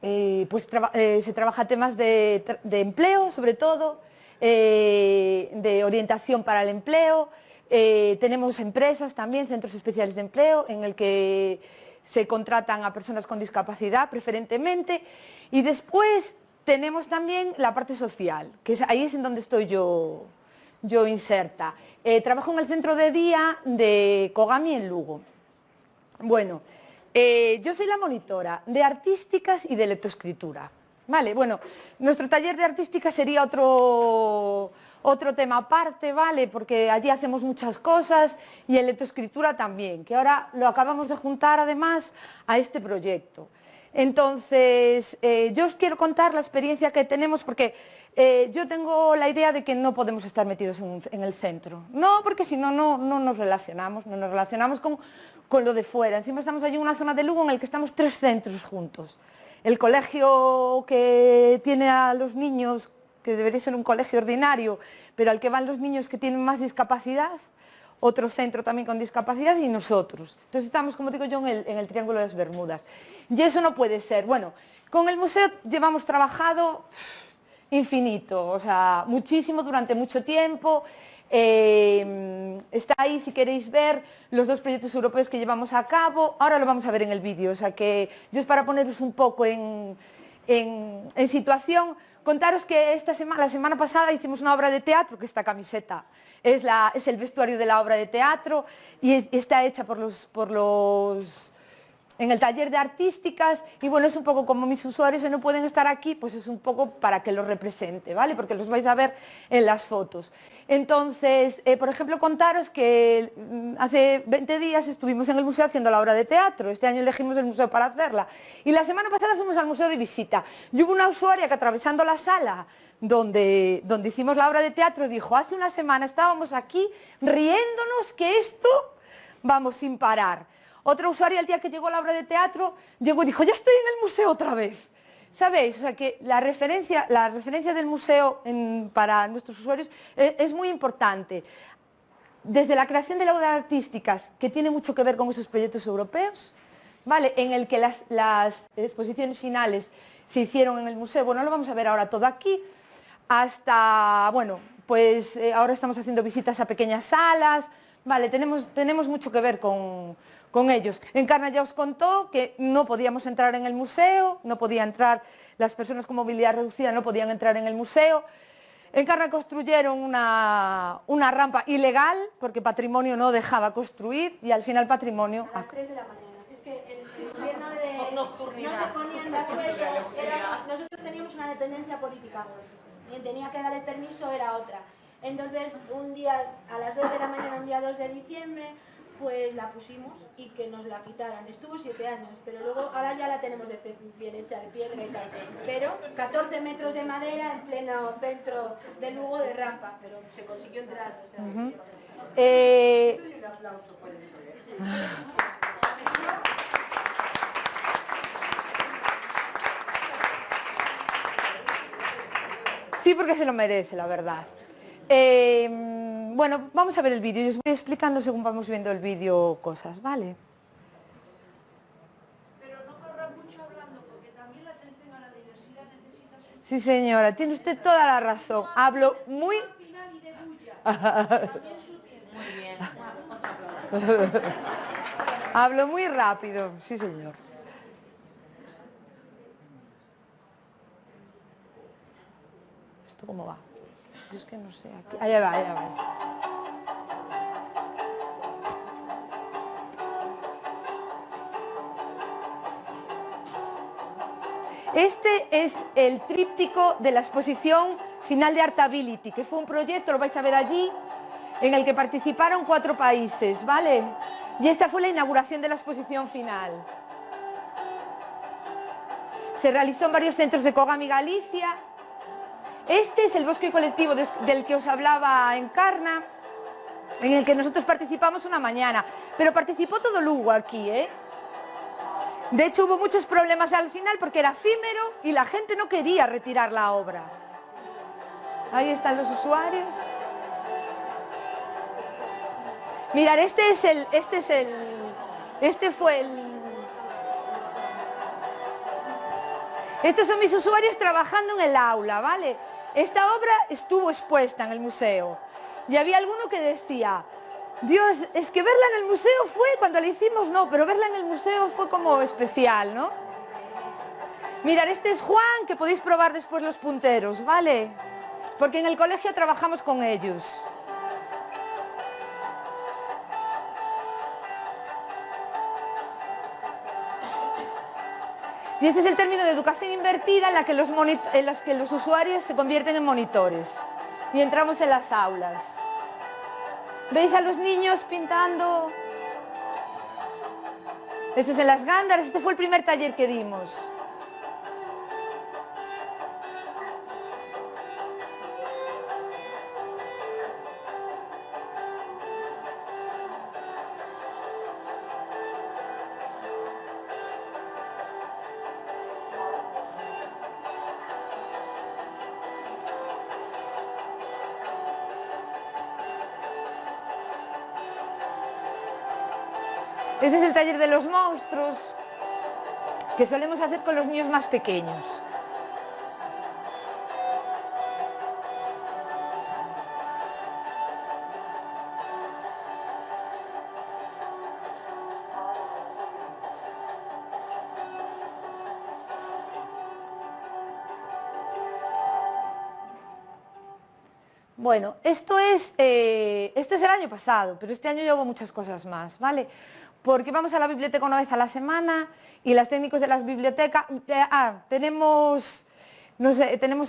pues se trabaja temas de empleo, sobre todo, de orientación para el empleo. Tenemos empresas también, centros especiales de empleo, en el que se contratan a personas con discapacidad preferentemente. Y después tenemos también la parte social, que ahí es en donde estoy yo inserta. Trabajo en el centro de día de Kogami en Lugo. Bueno, yo soy la monitora de artísticas y de lectoescritura. Vale, bueno, nuestro taller de artística sería otro tema aparte, ¿vale? Porque allí hacemos muchas cosas y en lectoescritura también, que ahora lo acabamos de juntar además a este proyecto. Entonces, yo os quiero contar la experiencia que tenemos porque yo tengo la idea de que no podemos estar metidos en el centro. No, porque si no, no nos relacionamos, con lo de fuera. Encima estamos allí en una zona de Lugo en el que estamos 3 centros juntos. El colegio que tiene a los niños, que debería ser un colegio ordinario, pero al que van los niños que tienen más discapacidad, otro centro también con discapacidad y nosotros. Entonces estamos, como digo yo, en el Triángulo de las Bermudas. Y eso no puede ser. Bueno, con el museo llevamos trabajado infinito, o sea, muchísimo, durante mucho tiempo. Está ahí, si queréis ver, los 2 proyectos europeos que llevamos a cabo. Ahora lo vamos a ver en el vídeo, o sea que yo es para poneros un poco en situación.
contaros que la semana pasada hicimos una obra de teatro, que esta camiseta es el vestuario de la obra de teatro y está hecha en el taller de artísticas, y bueno, es un poco como mis usuarios no pueden estar aquí, pues es un poco para que los represente, ¿vale? Porque los vais a ver en las fotos. Entonces, por ejemplo, contaros que hace 20 días estuvimos en el museo haciendo la obra de teatro. Este año elegimos el museo para hacerla. Y la semana pasada fuimos al museo de visita. Y hubo una usuaria que, atravesando la sala donde hicimos la obra de teatro, dijo: hace una semana estábamos aquí riéndonos que esto, vamos, sin parar. Otra usuaria, el día que llegó la obra de teatro, llegó y dijo: ya estoy en el museo otra vez. ¿Sabéis? O sea que la referencia del museo para nuestros usuarios es muy importante. Desde la creación de la obra artísticas, que tiene mucho que ver con esos proyectos europeos, ¿vale? En el que las exposiciones finales se hicieron en el museo, bueno, lo vamos a ver ahora todo aquí, hasta, bueno, pues ahora estamos haciendo visitas a pequeñas salas, ¿vale? Tenemos mucho que ver con ellos. Encarna ya os contó que no podíamos entrar en el museo, no podía entrar, las personas con movilidad reducida no podían entrar en el museo. Encarna construyeron una rampa ilegal, porque Patrimonio no dejaba construir, y al final Patrimonio...
A las 3 de la mañana. Es que el gobierno de...
Nocturnidad.
No se ponían de acuerdo. Nosotros teníamos una dependencia política. Quien tenía que dar el permiso era otra. Entonces, un día, a las 2 de la mañana, un día 2 de diciembre, pues la pusimos y que nos la quitaran. Estuvo 7 años, pero luego ahora ya la tenemos bien hecha de piedra y tal. Pero 14 metros de madera en pleno centro de Lugo de rampa, pero se consiguió entrar. O sea,
un aplauso por eso. Sí, porque se lo merece, la verdad. Bueno, vamos a ver el vídeo y os voy explicando según vamos viendo el vídeo cosas, ¿vale?
Pero no corra mucho hablando, porque también la atención a la diversidad necesita su...
Sí, señora, tiene usted toda la razón. Hablo muy...
Al final y de bulla. También su tiempo.
Muy bien, otro aplauso.
Hablo muy rápido, sí, señor. ¿Esto cómo va? Yo es que no sé, aquí... Allá va, allá va. Este es el tríptico de la exposición final de Artability, que fue un proyecto, lo vais a ver allí, en el que participaron 4 países, ¿vale? Y esta fue la inauguración de la exposición final. Se realizó en varios centros de Cogam y Galicia. Este es el bosque colectivo del que os hablaba Encarna, en el que nosotros participamos una mañana, pero participó todo Lugo aquí, ¿eh? De hecho, hubo muchos problemas al final porque era efímero y la gente no quería retirar la obra. Ahí están los usuarios. Mirad, estos son mis usuarios trabajando en el aula, ¿vale? Esta obra estuvo expuesta en el museo y había alguno que decía: Dios, es que verla en el museo fue, cuando la hicimos no, pero verla en el museo fue como especial, ¿no? Mirad, este es Juan, que podéis probar después los punteros, ¿vale? Porque en el colegio trabajamos con ellos. Y ese es el término de educación invertida en la que los usuarios se convierten en monitores y entramos en las aulas. ¿Veis a los niños pintando? Esto es en las Gándaras, este fue el primer taller que dimos. Este es el taller de los monstruos, que solemos hacer con los niños más pequeños. Bueno, esto es el año pasado, pero este año ya hubo muchas cosas más, ¿vale? Porque vamos a la biblioteca una vez a la semana y las técnicos de las bibliotecas... tenemos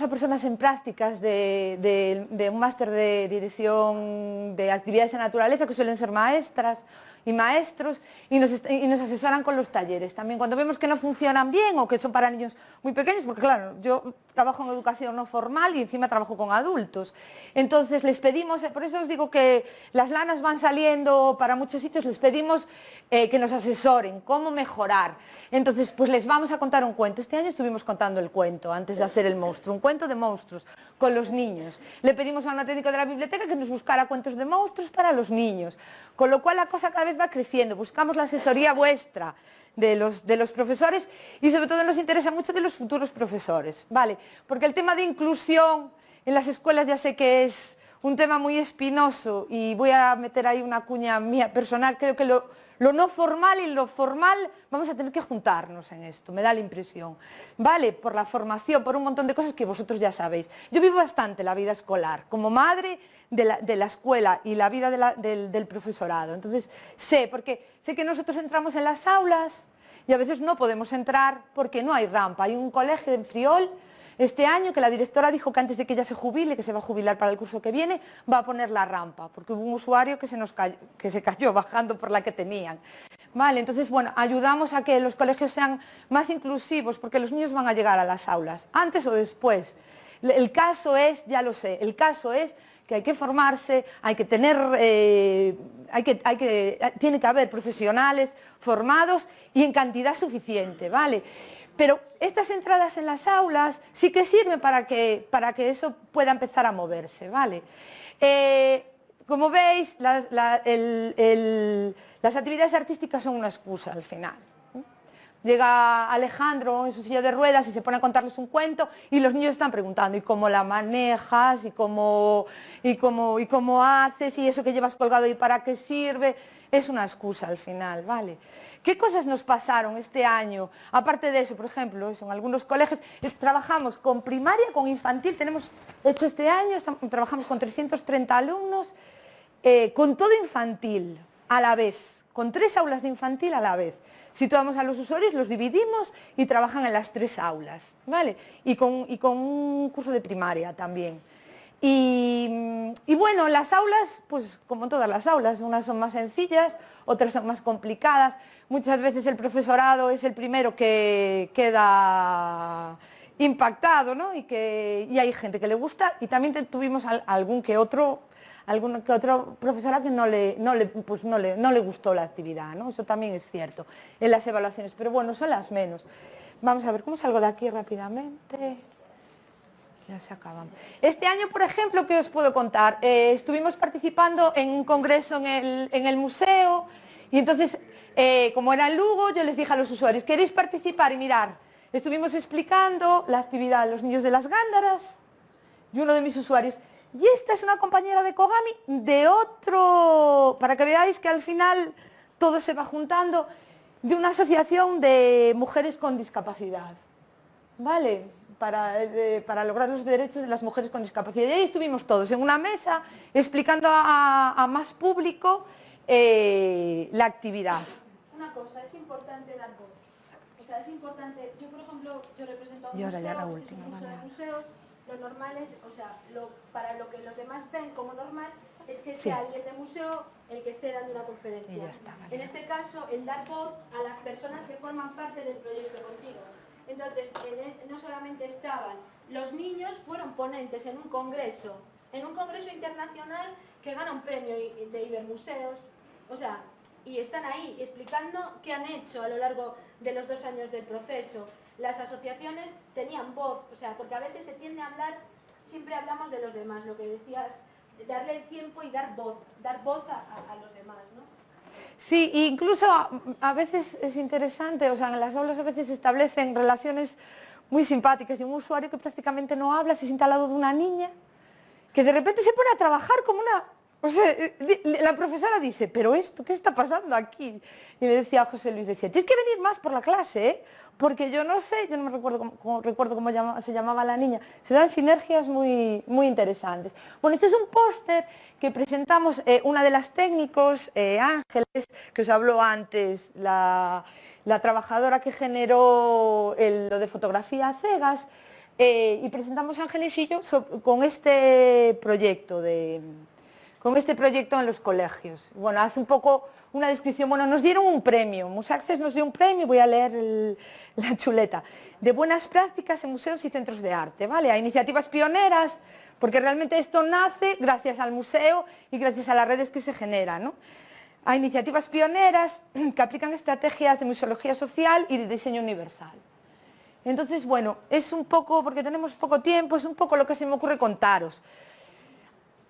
a personas en prácticas de un máster de dirección de actividades de naturaleza que suelen ser maestras y maestros y nos asesoran con los talleres. También cuando vemos que no funcionan bien o que son para niños muy pequeños, porque claro, yo trabajo en educación no formal y encima trabajo con adultos. Entonces les pedimos, por eso os digo que las lanas van saliendo para muchos sitios, les pedimos que nos asesoren, cómo mejorar. Entonces, pues les vamos a contar un cuento. Este año estuvimos contando el cuento antes de hacer el monstruo, un cuento de monstruos con los niños. Le pedimos a una técnico de la biblioteca que nos buscara cuentos de monstruos para los niños, con lo cual la cosa cada vez va creciendo. Buscamos la asesoría vuestra de los profesores y sobre todo nos interesa mucho de los futuros profesores, ¿vale? Porque el tema de inclusión en las escuelas ya sé que es un tema muy espinoso y voy a meter ahí una cuña mía personal. Creo que lo no formal y lo formal vamos a tener que juntarnos en esto, me da la impresión, ¿vale? Por la formación, por un montón de cosas que vosotros ya sabéis. Yo vivo bastante la vida escolar, como madre de la escuela y la vida del profesorado. Entonces porque sé que nosotros entramos en las aulas y a veces no podemos entrar porque no hay rampa. Hay un colegio en Friol este año que la directora dijo que antes de que ella se jubile, que se va a jubilar para el curso que viene, va a poner la rampa, porque hubo un usuario que se cayó bajando por la que tenían. Vale, entonces, bueno, ayudamos a que los colegios sean más inclusivos, porque los niños van a llegar a las aulas, antes o después. El caso es, ya lo sé, el caso es que hay que formarse, hay que tener, tiene que haber profesionales formados y en cantidad suficiente, ¿vale? Pero estas entradas en las aulas sí que sirven para que eso pueda empezar a moverse, ¿vale? Como veis, las actividades artísticas son una excusa al final. Llega Alejandro en su silla de ruedas y se pone a contarles un cuento y los niños están preguntando, ¿y cómo la manejas? ¿Y cómo haces? ¿Y eso que llevas colgado y para qué sirve? Es una excusa al final, ¿vale? ¿Qué cosas nos pasaron este año? Aparte de eso, por ejemplo, en algunos colegios trabajamos con primaria, con infantil, hecho este año, trabajamos con 330 alumnos, con todo infantil a la vez, con 3 aulas de infantil a la vez. Situamos a los usuarios, los dividimos y trabajan en las 3 aulas, ¿vale? Y con un curso de primaria también. Y bueno, las aulas, pues como todas las aulas, unas son más sencillas, otras son más complicadas. Muchas veces el profesorado es el primero que queda impactado, ¿no? Y hay gente que le gusta y también tuvimos algún que otro profesora que no le gustó la actividad, ¿no? Eso también es cierto en las evaluaciones, pero bueno, son las menos. Vamos a ver cómo salgo de aquí rápidamente. Ya se acaban. Este año, por ejemplo, ¿qué os puedo contar? Estuvimos participando en un congreso en el museo y entonces, como era en Lugo, yo les dije a los usuarios, ¿queréis participar y mirar? Estuvimos explicando la actividad a los niños de las Gándaras y uno de mis usuarios, y esta es una compañera de Kogami de otro, para que veáis que al final todo se va juntando, de una asociación de mujeres con discapacidad, ¿vale? Para lograr los derechos de las mujeres con discapacidad. Y ahí estuvimos todos en una mesa explicando a más público la actividad.
Una cosa, es importante dar voz. O sea, es importante, yo por ejemplo, yo represento a un
Y ahora
museo,
ya la
este
última,
es un museo
vale.
de museos, lo normal es, o sea, para lo que los demás ven como normal, es que
Sí.
sea alguien de museo el que esté dando una conferencia.
Y ya está, vale.
En este caso, el dar voz a las personas que forman parte del proyecto contigo. Entonces, no solamente estaban, los niños fueron ponentes en un congreso internacional que gana un premio de Ibermuseos, o sea, y están ahí explicando qué han hecho a lo largo de los 2 años del proceso. Las asociaciones tenían voz, o sea, porque a veces se tiende a hablar, siempre hablamos de los demás, lo que decías, darle el tiempo y dar voz a los demás, ¿no?
Sí, incluso a veces es interesante, o sea, en las aulas a veces se establecen relaciones muy simpáticas y un usuario que prácticamente no habla se sienta al lado de una niña que de repente se pone a trabajar como O sea, la profesora dice, pero esto, ¿qué está pasando aquí? Y le decía a José Luis, decía, tienes que venir más por la clase, ¿eh? Porque yo no sé, yo no me recuerdo cómo se llamaba la niña, se dan sinergias muy, muy interesantes. Bueno, este es un póster que presentamos una de las técnicos, Ángeles, que os habló antes, la trabajadora que generó lo de fotografía a cegas, y presentamos a Ángeles y yo con este proyecto en los colegios. Bueno, hace un poco una descripción. Bueno, nos dieron un premio, Musaccess nos dio un premio, voy a leer la chuleta, de buenas prácticas en museos y centros de arte, ¿vale? A iniciativas pioneras, porque realmente esto nace gracias al museo y gracias a las redes que se generan, ¿no? A iniciativas pioneras que aplican estrategias de museología social y de diseño universal. Entonces, bueno, es un poco, porque tenemos poco tiempo, es un poco lo que se me ocurre contaros.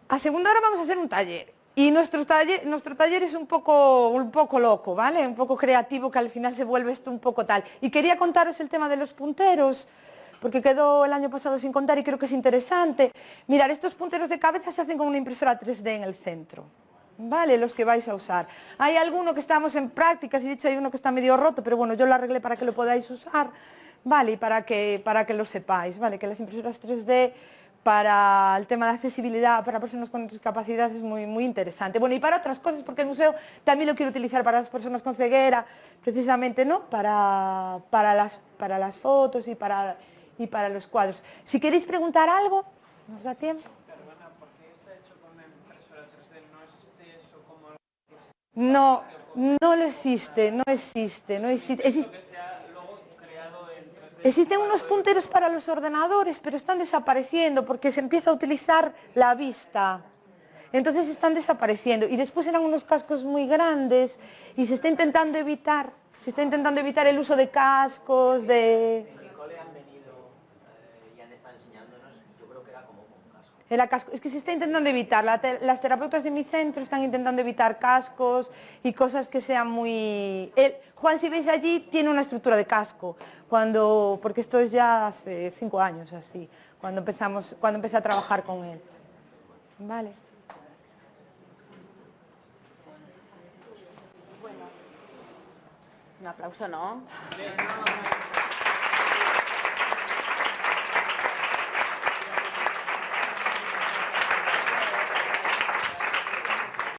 A segunda hora vamos a hacer un taller y nuestro taller es un poco loco, ¿vale? Un poco creativo, que al final se vuelve esto un poco tal. Y quería contaros el tema de los punteros, porque quedó el año pasado sin contar y creo que es interesante. Mirad, estos punteros de cabeza se hacen con una impresora 3D en el centro, ¿vale? Los que vais a usar. Hay alguno que estamos en prácticas y de hecho hay uno que está medio roto, pero bueno, yo lo arreglé para que lo podáis usar, ¿vale? Y para que lo sepáis, ¿vale? Que las impresoras 3D para el tema de accesibilidad para personas con discapacidad es muy, muy interesante. Bueno, y para otras cosas, porque el museo también lo quiere utilizar para las personas con ceguera, precisamente, ¿no? Para las fotos y para los cuadros. Si queréis preguntar algo, ¿nos da tiempo?
Perdona, ¿por qué está hecho con una impresora 3D? ¿No existe eso como...?
No, no lo existe, no existe, no existe. Existen unos punteros para los ordenadores, pero están desapareciendo porque se empieza a utilizar la vista. Entonces están desapareciendo. Y después eran unos cascos muy grandes y se está intentando evitar el uso de cascos, de...
En mi cole han venido y han estado enseñándonos, yo creo que era como con casco.
Era casco. Es que se está intentando evitar, las terapeutas de mi centro están intentando evitar cascos y cosas que sean muy... Juan, si veis allí, tiene una estructura de casco, porque esto es ya hace 5 años así, cuando empecé a trabajar con él. Vale.
Un aplauso, ¿no?